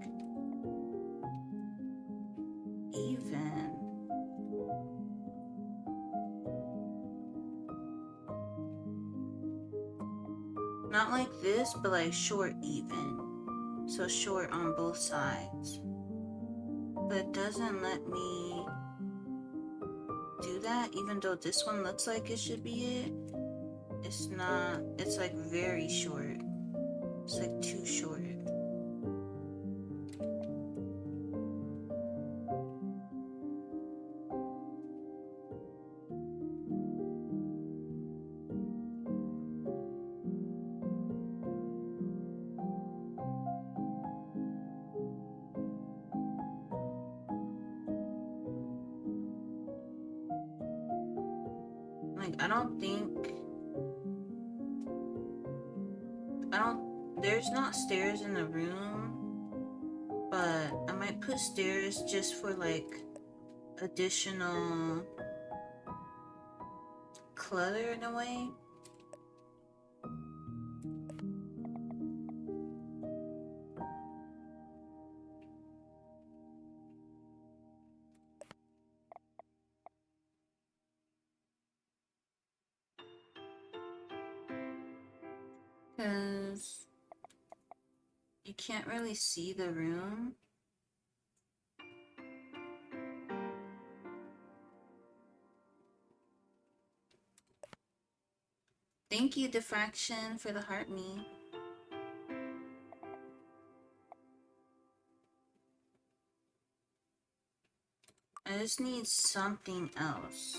even. Not like this, but like short even. So short on both sides. But it doesn't let me do that, even though this one looks like it should be it. It's not. It's like very short. It's like too short. Like, I don't think... There's not stairs in the room, but I might put stairs just for like additional clutter in a way. Because you can't really see the room. Thank you, Diffraction, for the heart me. I just need something else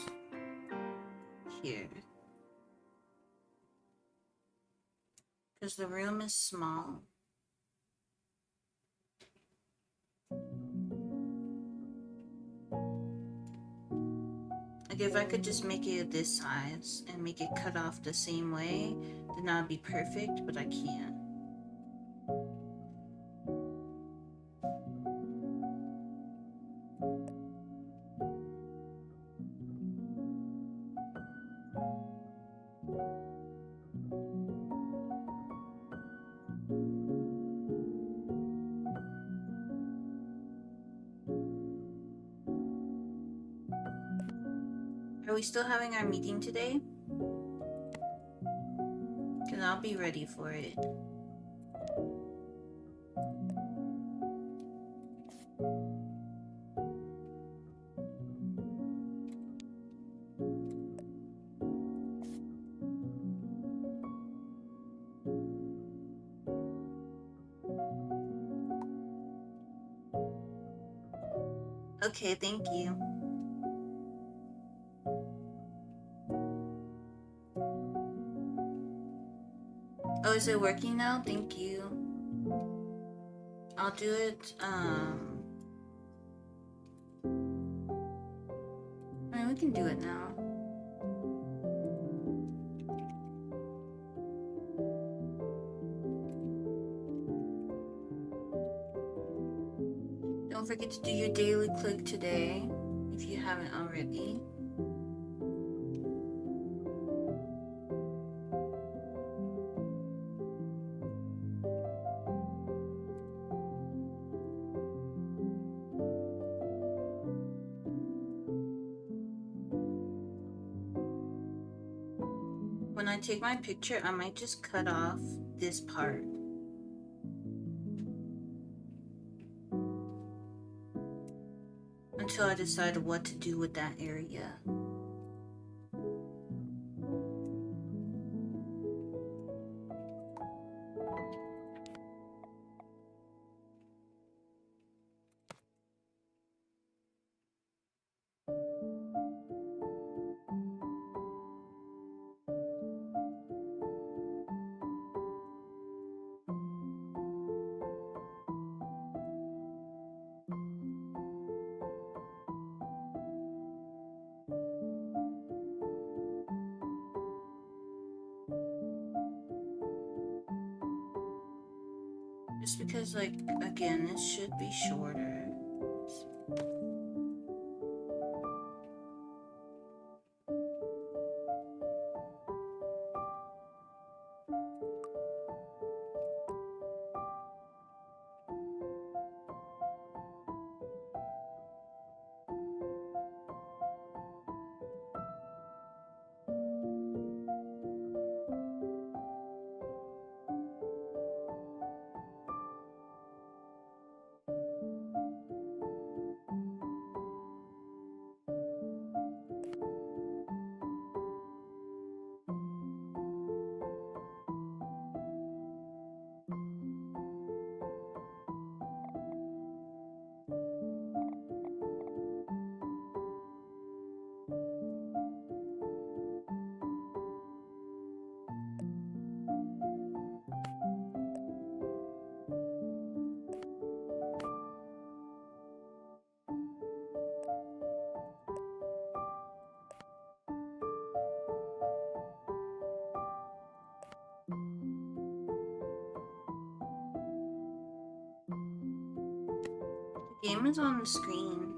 here. Because the room is small. Like, if I could just make it this size and make it cut off the same way, then that would be perfect, but I can't. Are we still having our meeting today? Because I'll be ready for it. Okay, thank you. Oh, is it working now? Thank you. I'll do it, I mean, we can do it now. Don't forget to do your daily click today, if you haven't already. When I take my picture, I might just cut off this part. Until I decide what to do with that area. Just because, like, again, this should be shorter. The game is on the screen.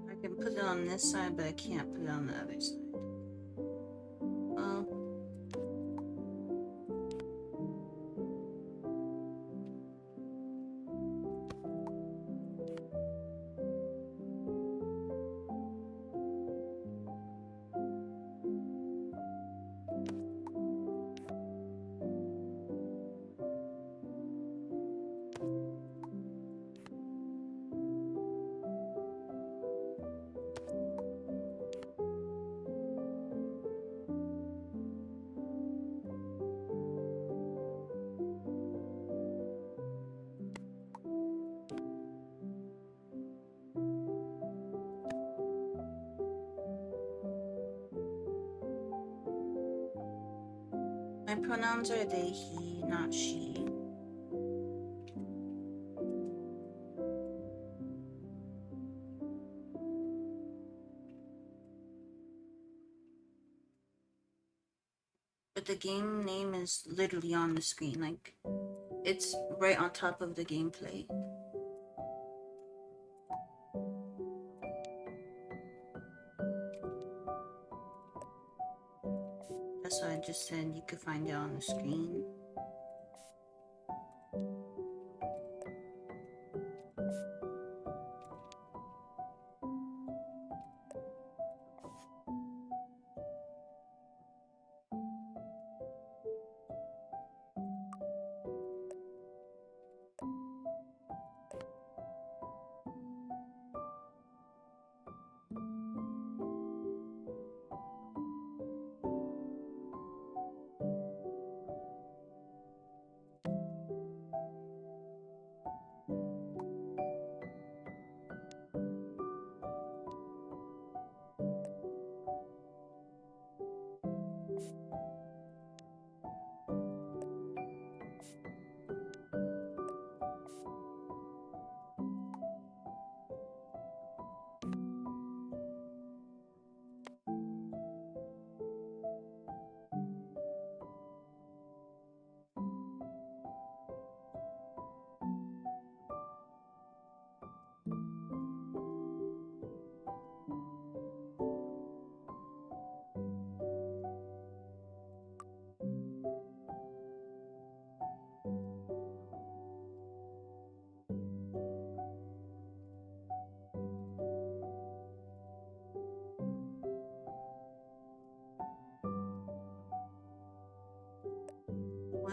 I can put it on this side, but I can't put it on the other side. My pronouns are they, he, not she. But the game name is literally on the screen, like, it's right on top of the gameplay. That's why I just said you could find it on the screen.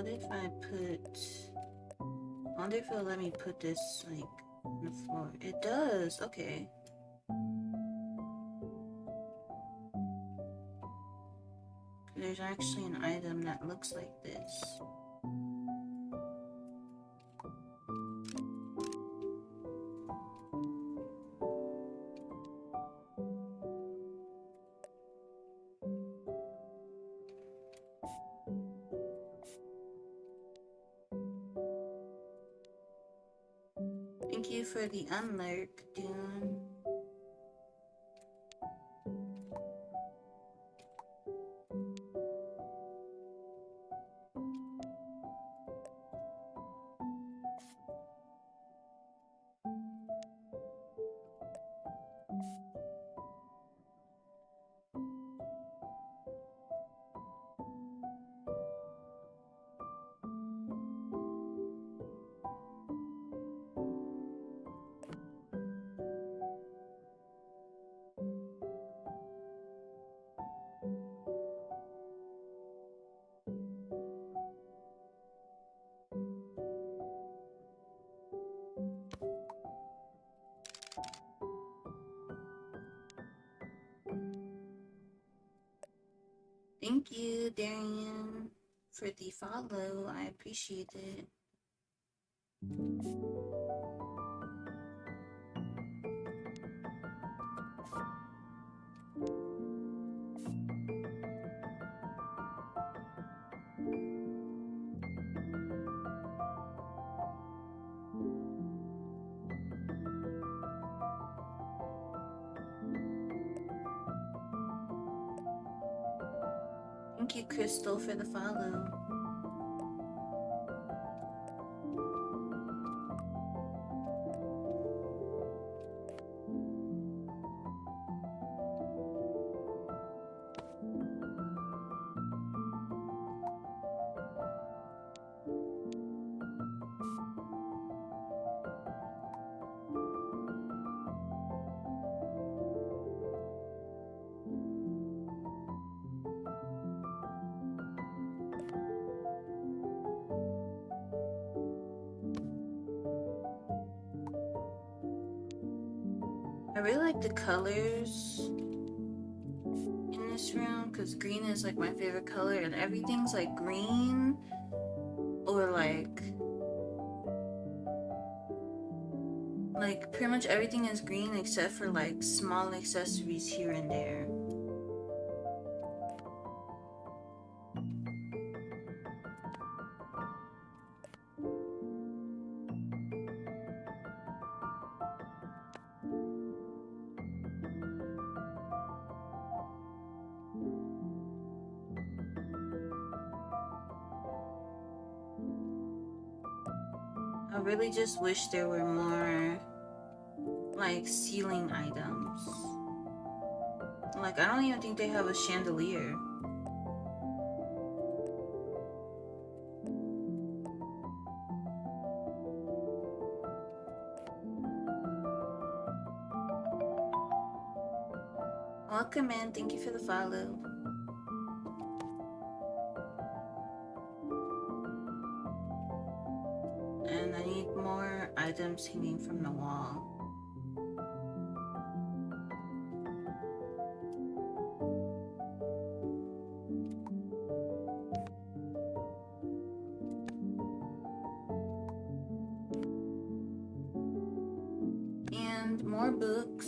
if I wonder if it'll let me put this like on the floor. It does, okay. There's actually an item that looks like this. Thank you for the unlurk, Dune. Thank you, Darian, for the follow. I appreciate it. Thank you, Crystal, for the follow. I really like the colors in this room because green is like my favorite color, and everything's like green or like pretty much everything is green except for like small accessories here and there. I really just wish there were more like ceiling items. Like I don't even think they have a chandelier. Welcome in, thank you for the follow. And I need more items hanging from the wall. And more books.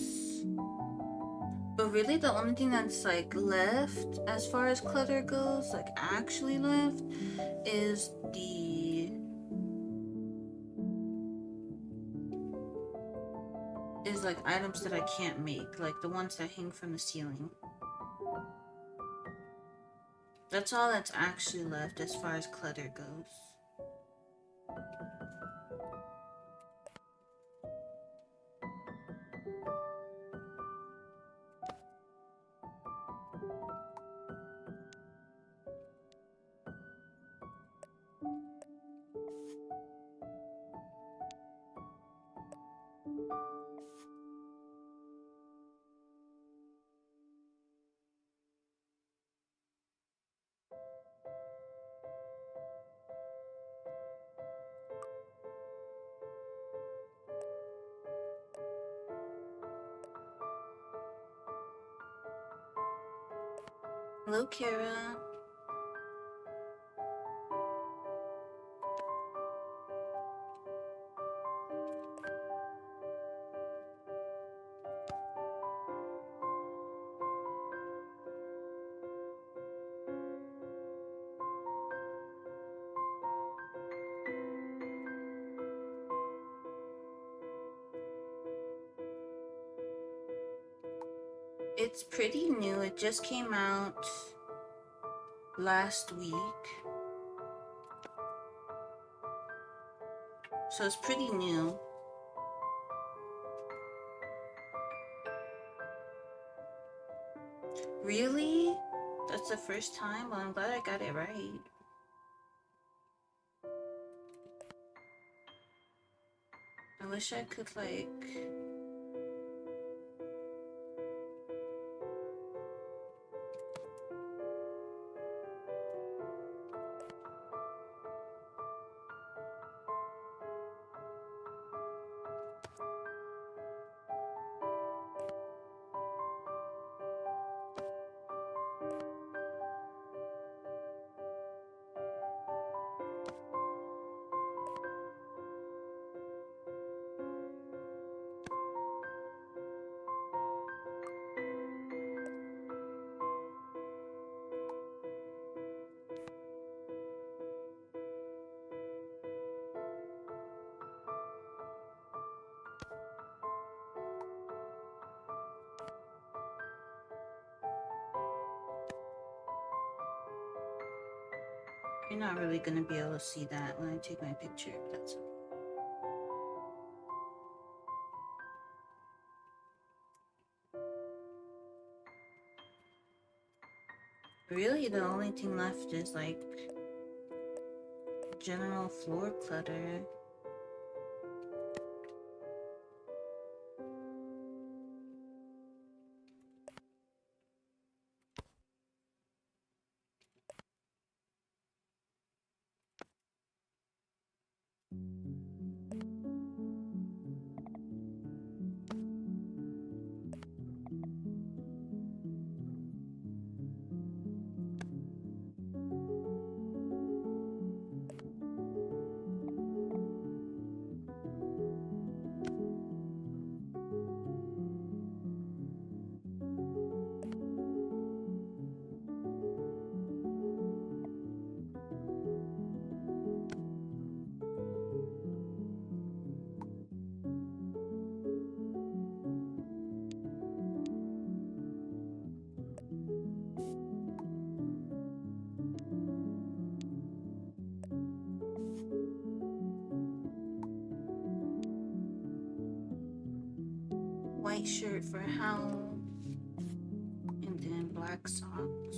But really the only thing that's like left as far as clutter goes, like actually left, is like items that I can't make, like the ones that hang from the ceiling. That's all that's actually left as far as clutter goes. Hello, Kara. It's pretty new. It just came out last week. So it's pretty new. Really? That's the first time? Well, I'm glad I got it right. I wish I could, like... You're not really gonna be able to see that when I take my picture, but that's okay. Really, the only thing left is like general floor clutter. White shirt for Howl, and then black socks.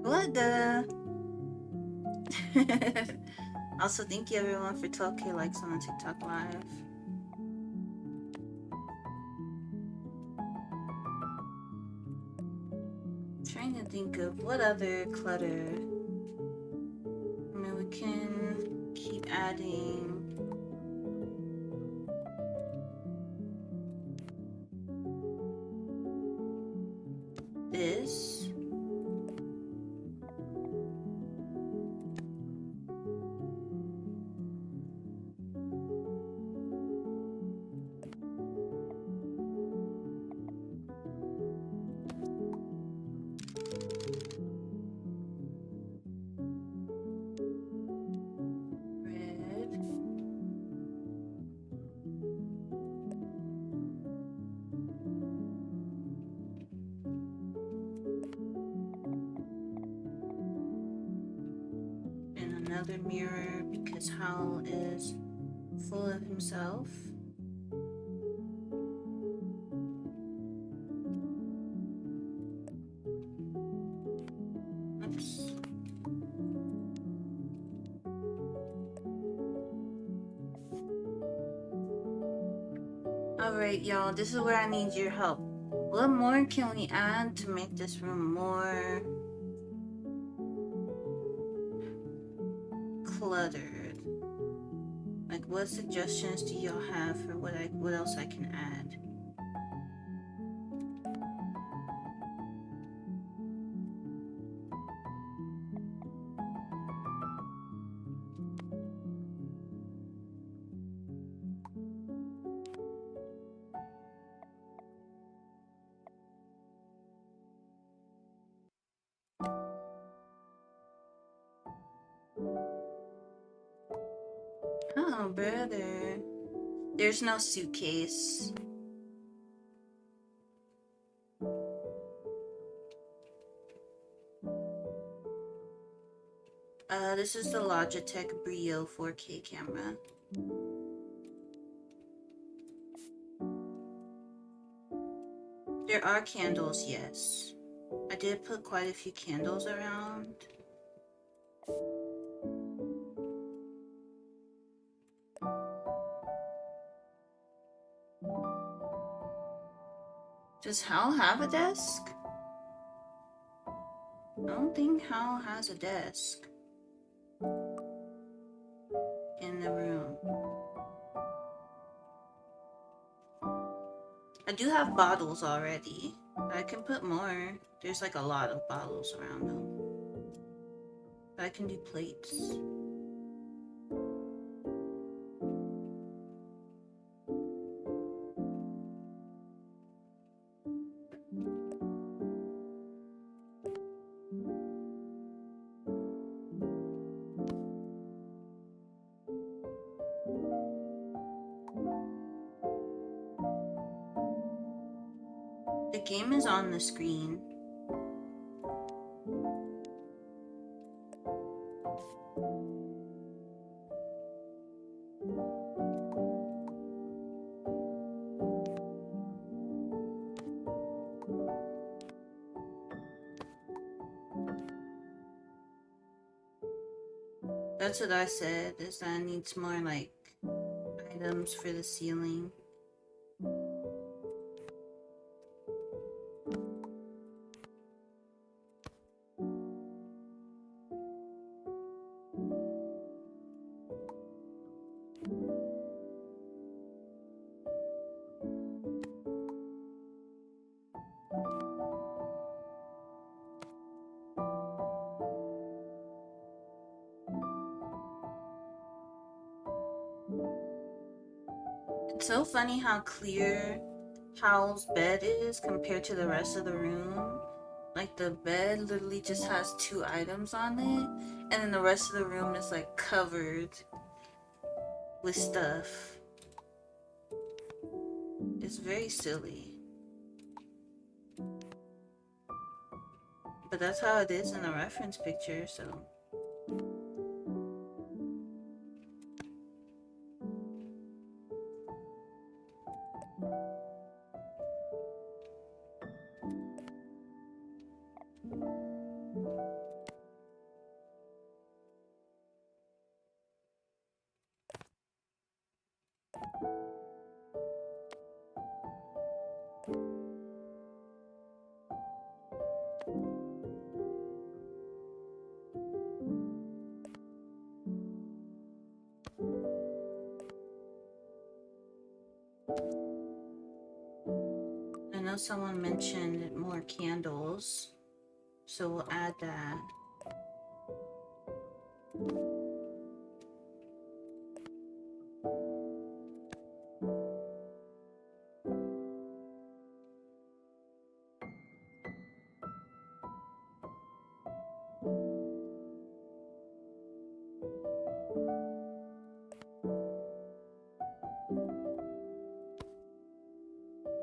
What the? Also, thank you everyone for 12k likes on the TikTok live. Trying to think of what other clutter. I mean, we can keep adding this. Red. And another mirror because Howl is full of himself. Oops. Alright, y'all, this is where I need your help. What more can we add to make this room more cluttered? Like, what suggestions do y'all have for what else I can add? Oh, brother. There's no suitcase. This is the Logitech Brio 4K camera. There are candles, yes. I did put quite a few candles around. Does Howl have a desk? I don't think Howl has a desk in the room. I do have bottles already, but I can put more. There's like a lot of bottles around them. But I can do plates. The game is on the screen. That's what I said, is that it needs more like items for the ceiling. It's so funny how clear Howl's bed is compared to the rest of the room. Like, the bed literally just has 2 items on it, and then the rest of the room is like covered with stuff. It's very silly. But that's how it is in the reference picture, so. I know someone mentioned more candles, so we'll add that.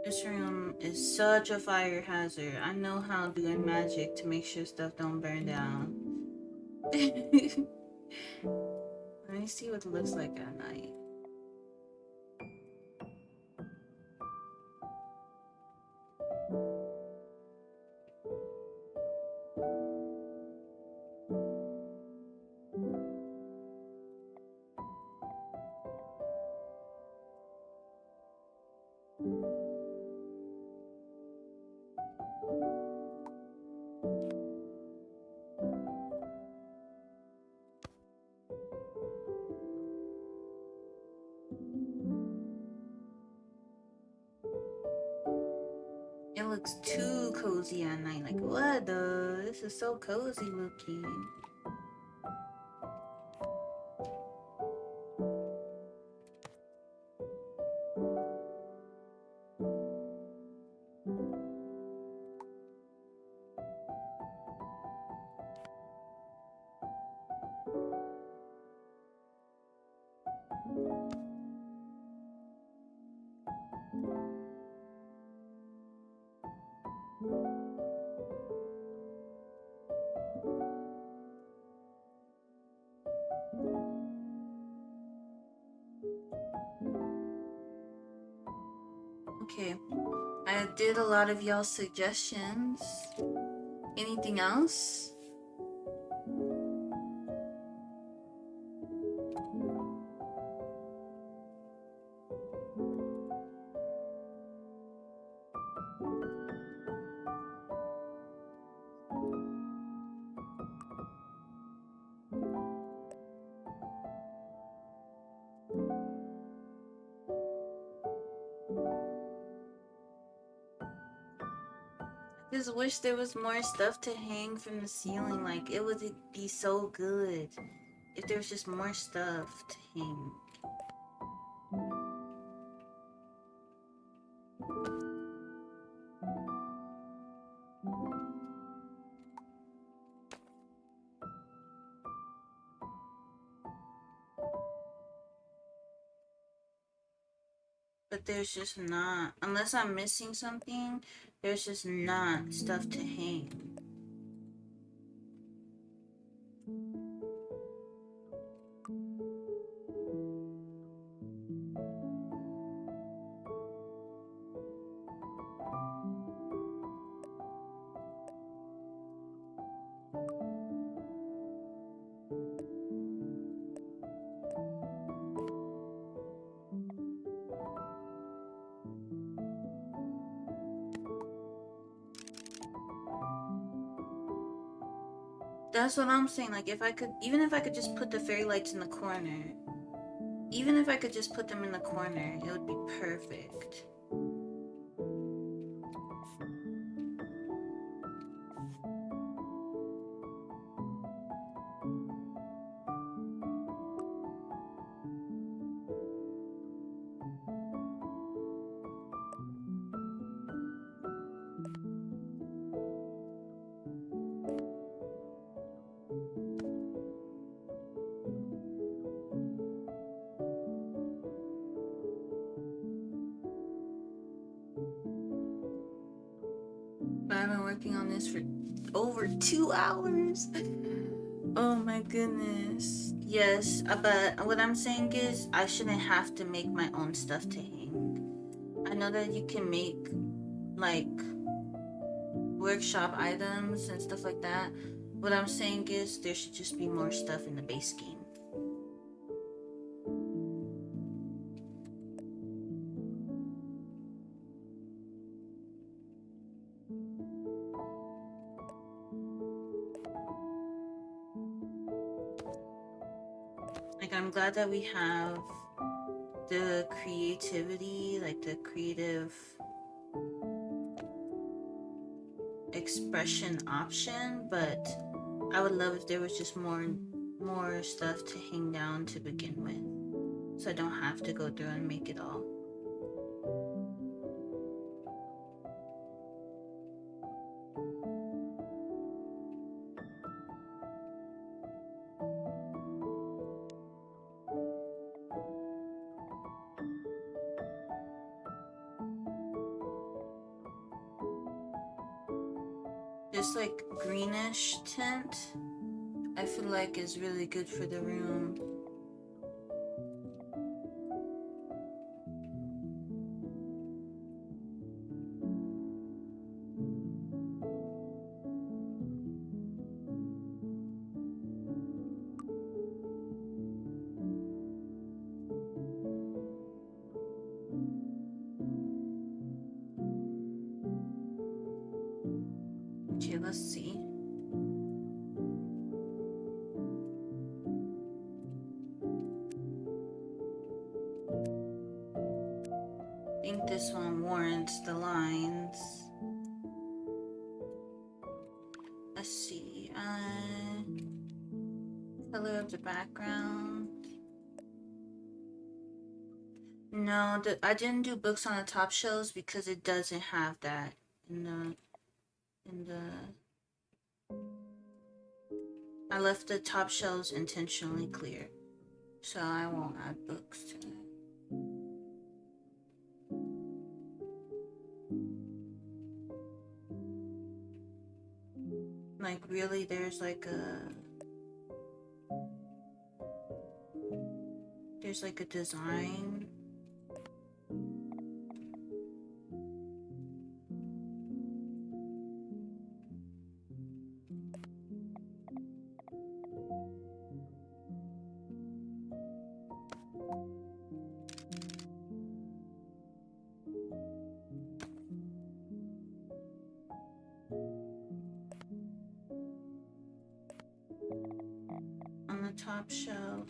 This room is such a fire hazard. I know how doing magic to make sure stuff don't burn down. Let me see what it looks like at night. looks too cozy at night. Like, what the? This is so cozy looking. Okay, I did a lot of y'all's suggestions. Anything else? I just wish there was more stuff to hang from the ceiling. Like, it would be so good if there was just more stuff to hang. But there's just not, unless I'm missing something, there's just not stuff to hang. That's what I'm saying. Like, if I could, even if I could just put the fairy lights in the corner, even if I could just put them in the corner, it would be perfect. But I've been working on this for over 2 hours. Oh my goodness. Yes, but what I'm saying is I shouldn't have to make my own stuff to hang. I know that you can make like workshop items and stuff like that. What I'm saying is there should just be more stuff in the base game. Like, I'm glad that we have the creativity, like the creative expression option, but I would love if there was just more stuff to hang down to begin with, so I don't have to go through and make it all. This like greenish tint I feel like is really good for the room. Okay, let's see. I think this one warrants the lines. let's see. Color of the background. No, I didn't do books on the top shelves because it doesn't have that in the. I left the top shelves intentionally clear, so I won't add books to it. Like really, there's like a design. On the top shelf.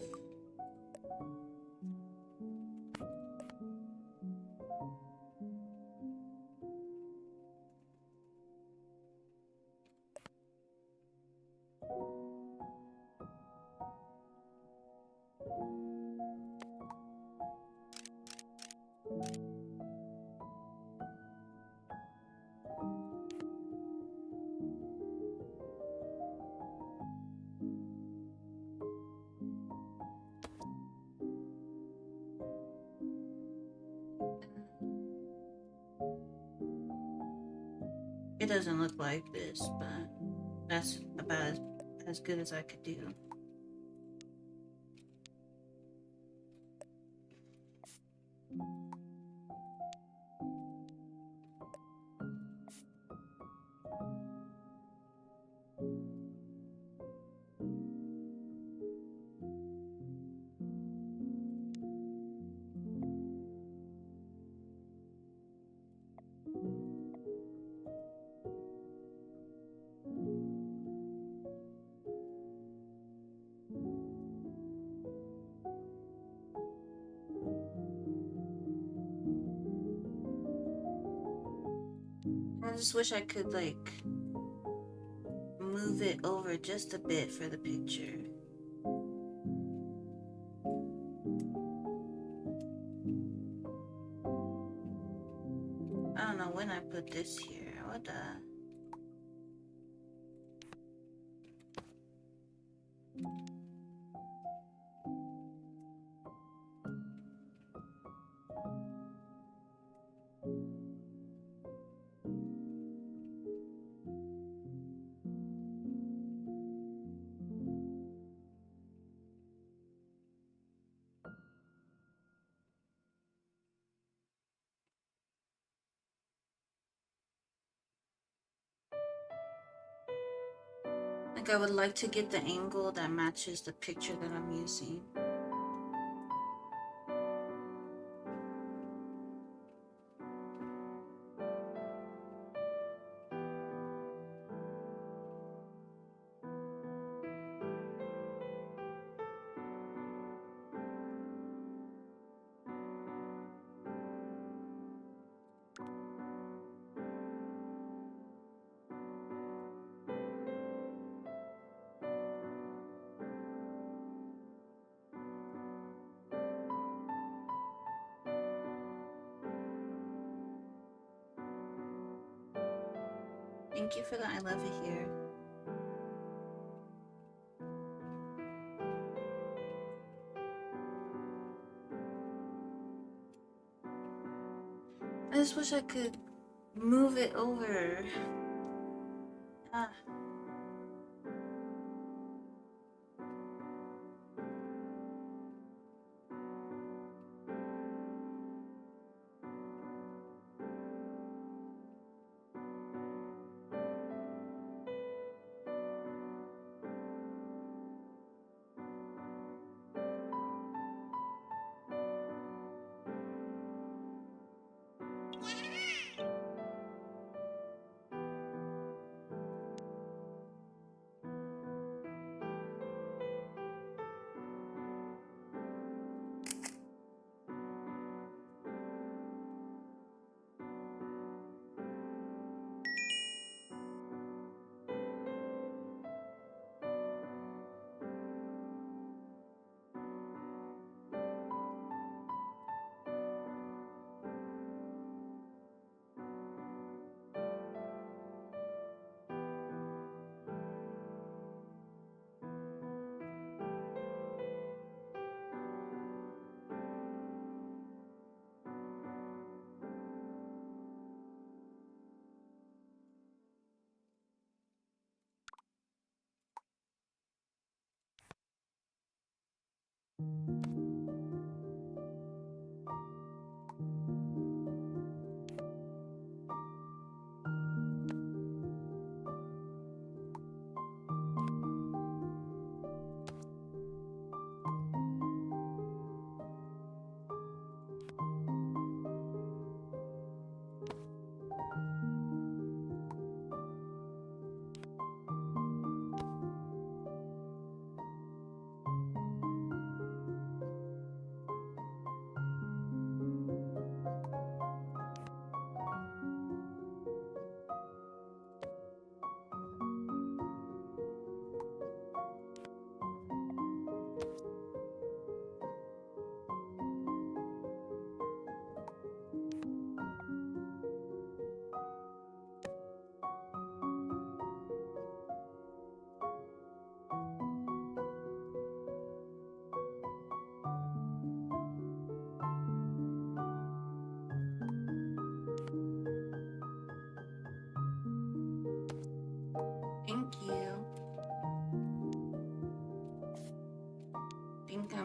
It doesn't look like this, but that's about as good as I could do. I just wish I could like move it over just a bit for the picture. I don't know when I put this here. What the? Like I would like to get the angle that matches the picture that I'm using. Thank you for the I love it here. I just wish I could move it over. Ah.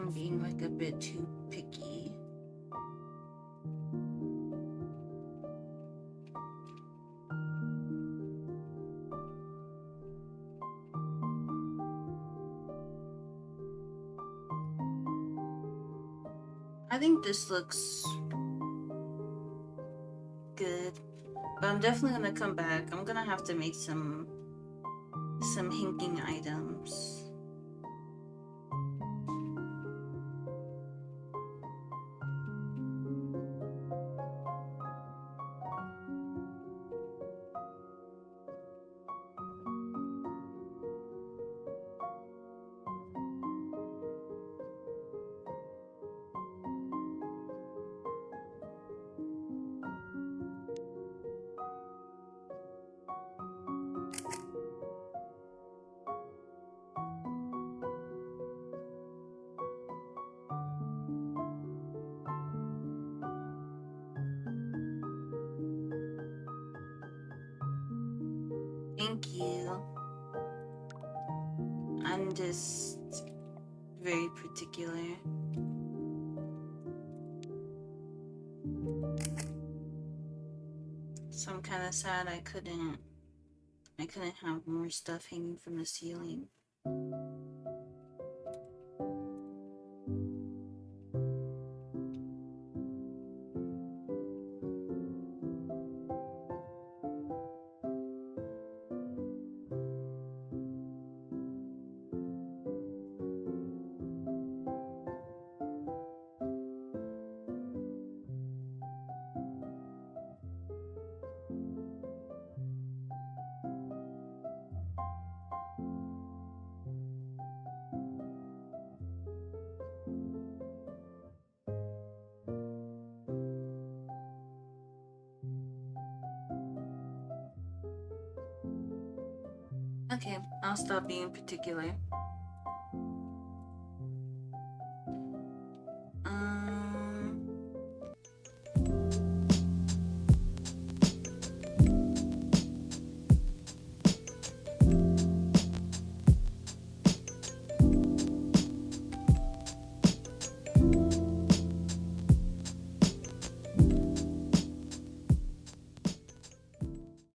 I'm being like a bit too picky. I think this looks good, but I'm definitely gonna come back. I'm gonna have to make some hinking items. Thank you. I'm just very particular. So I'm kind of sad I couldn't have more stuff hanging from the ceiling. Okay, I'll stop being particular.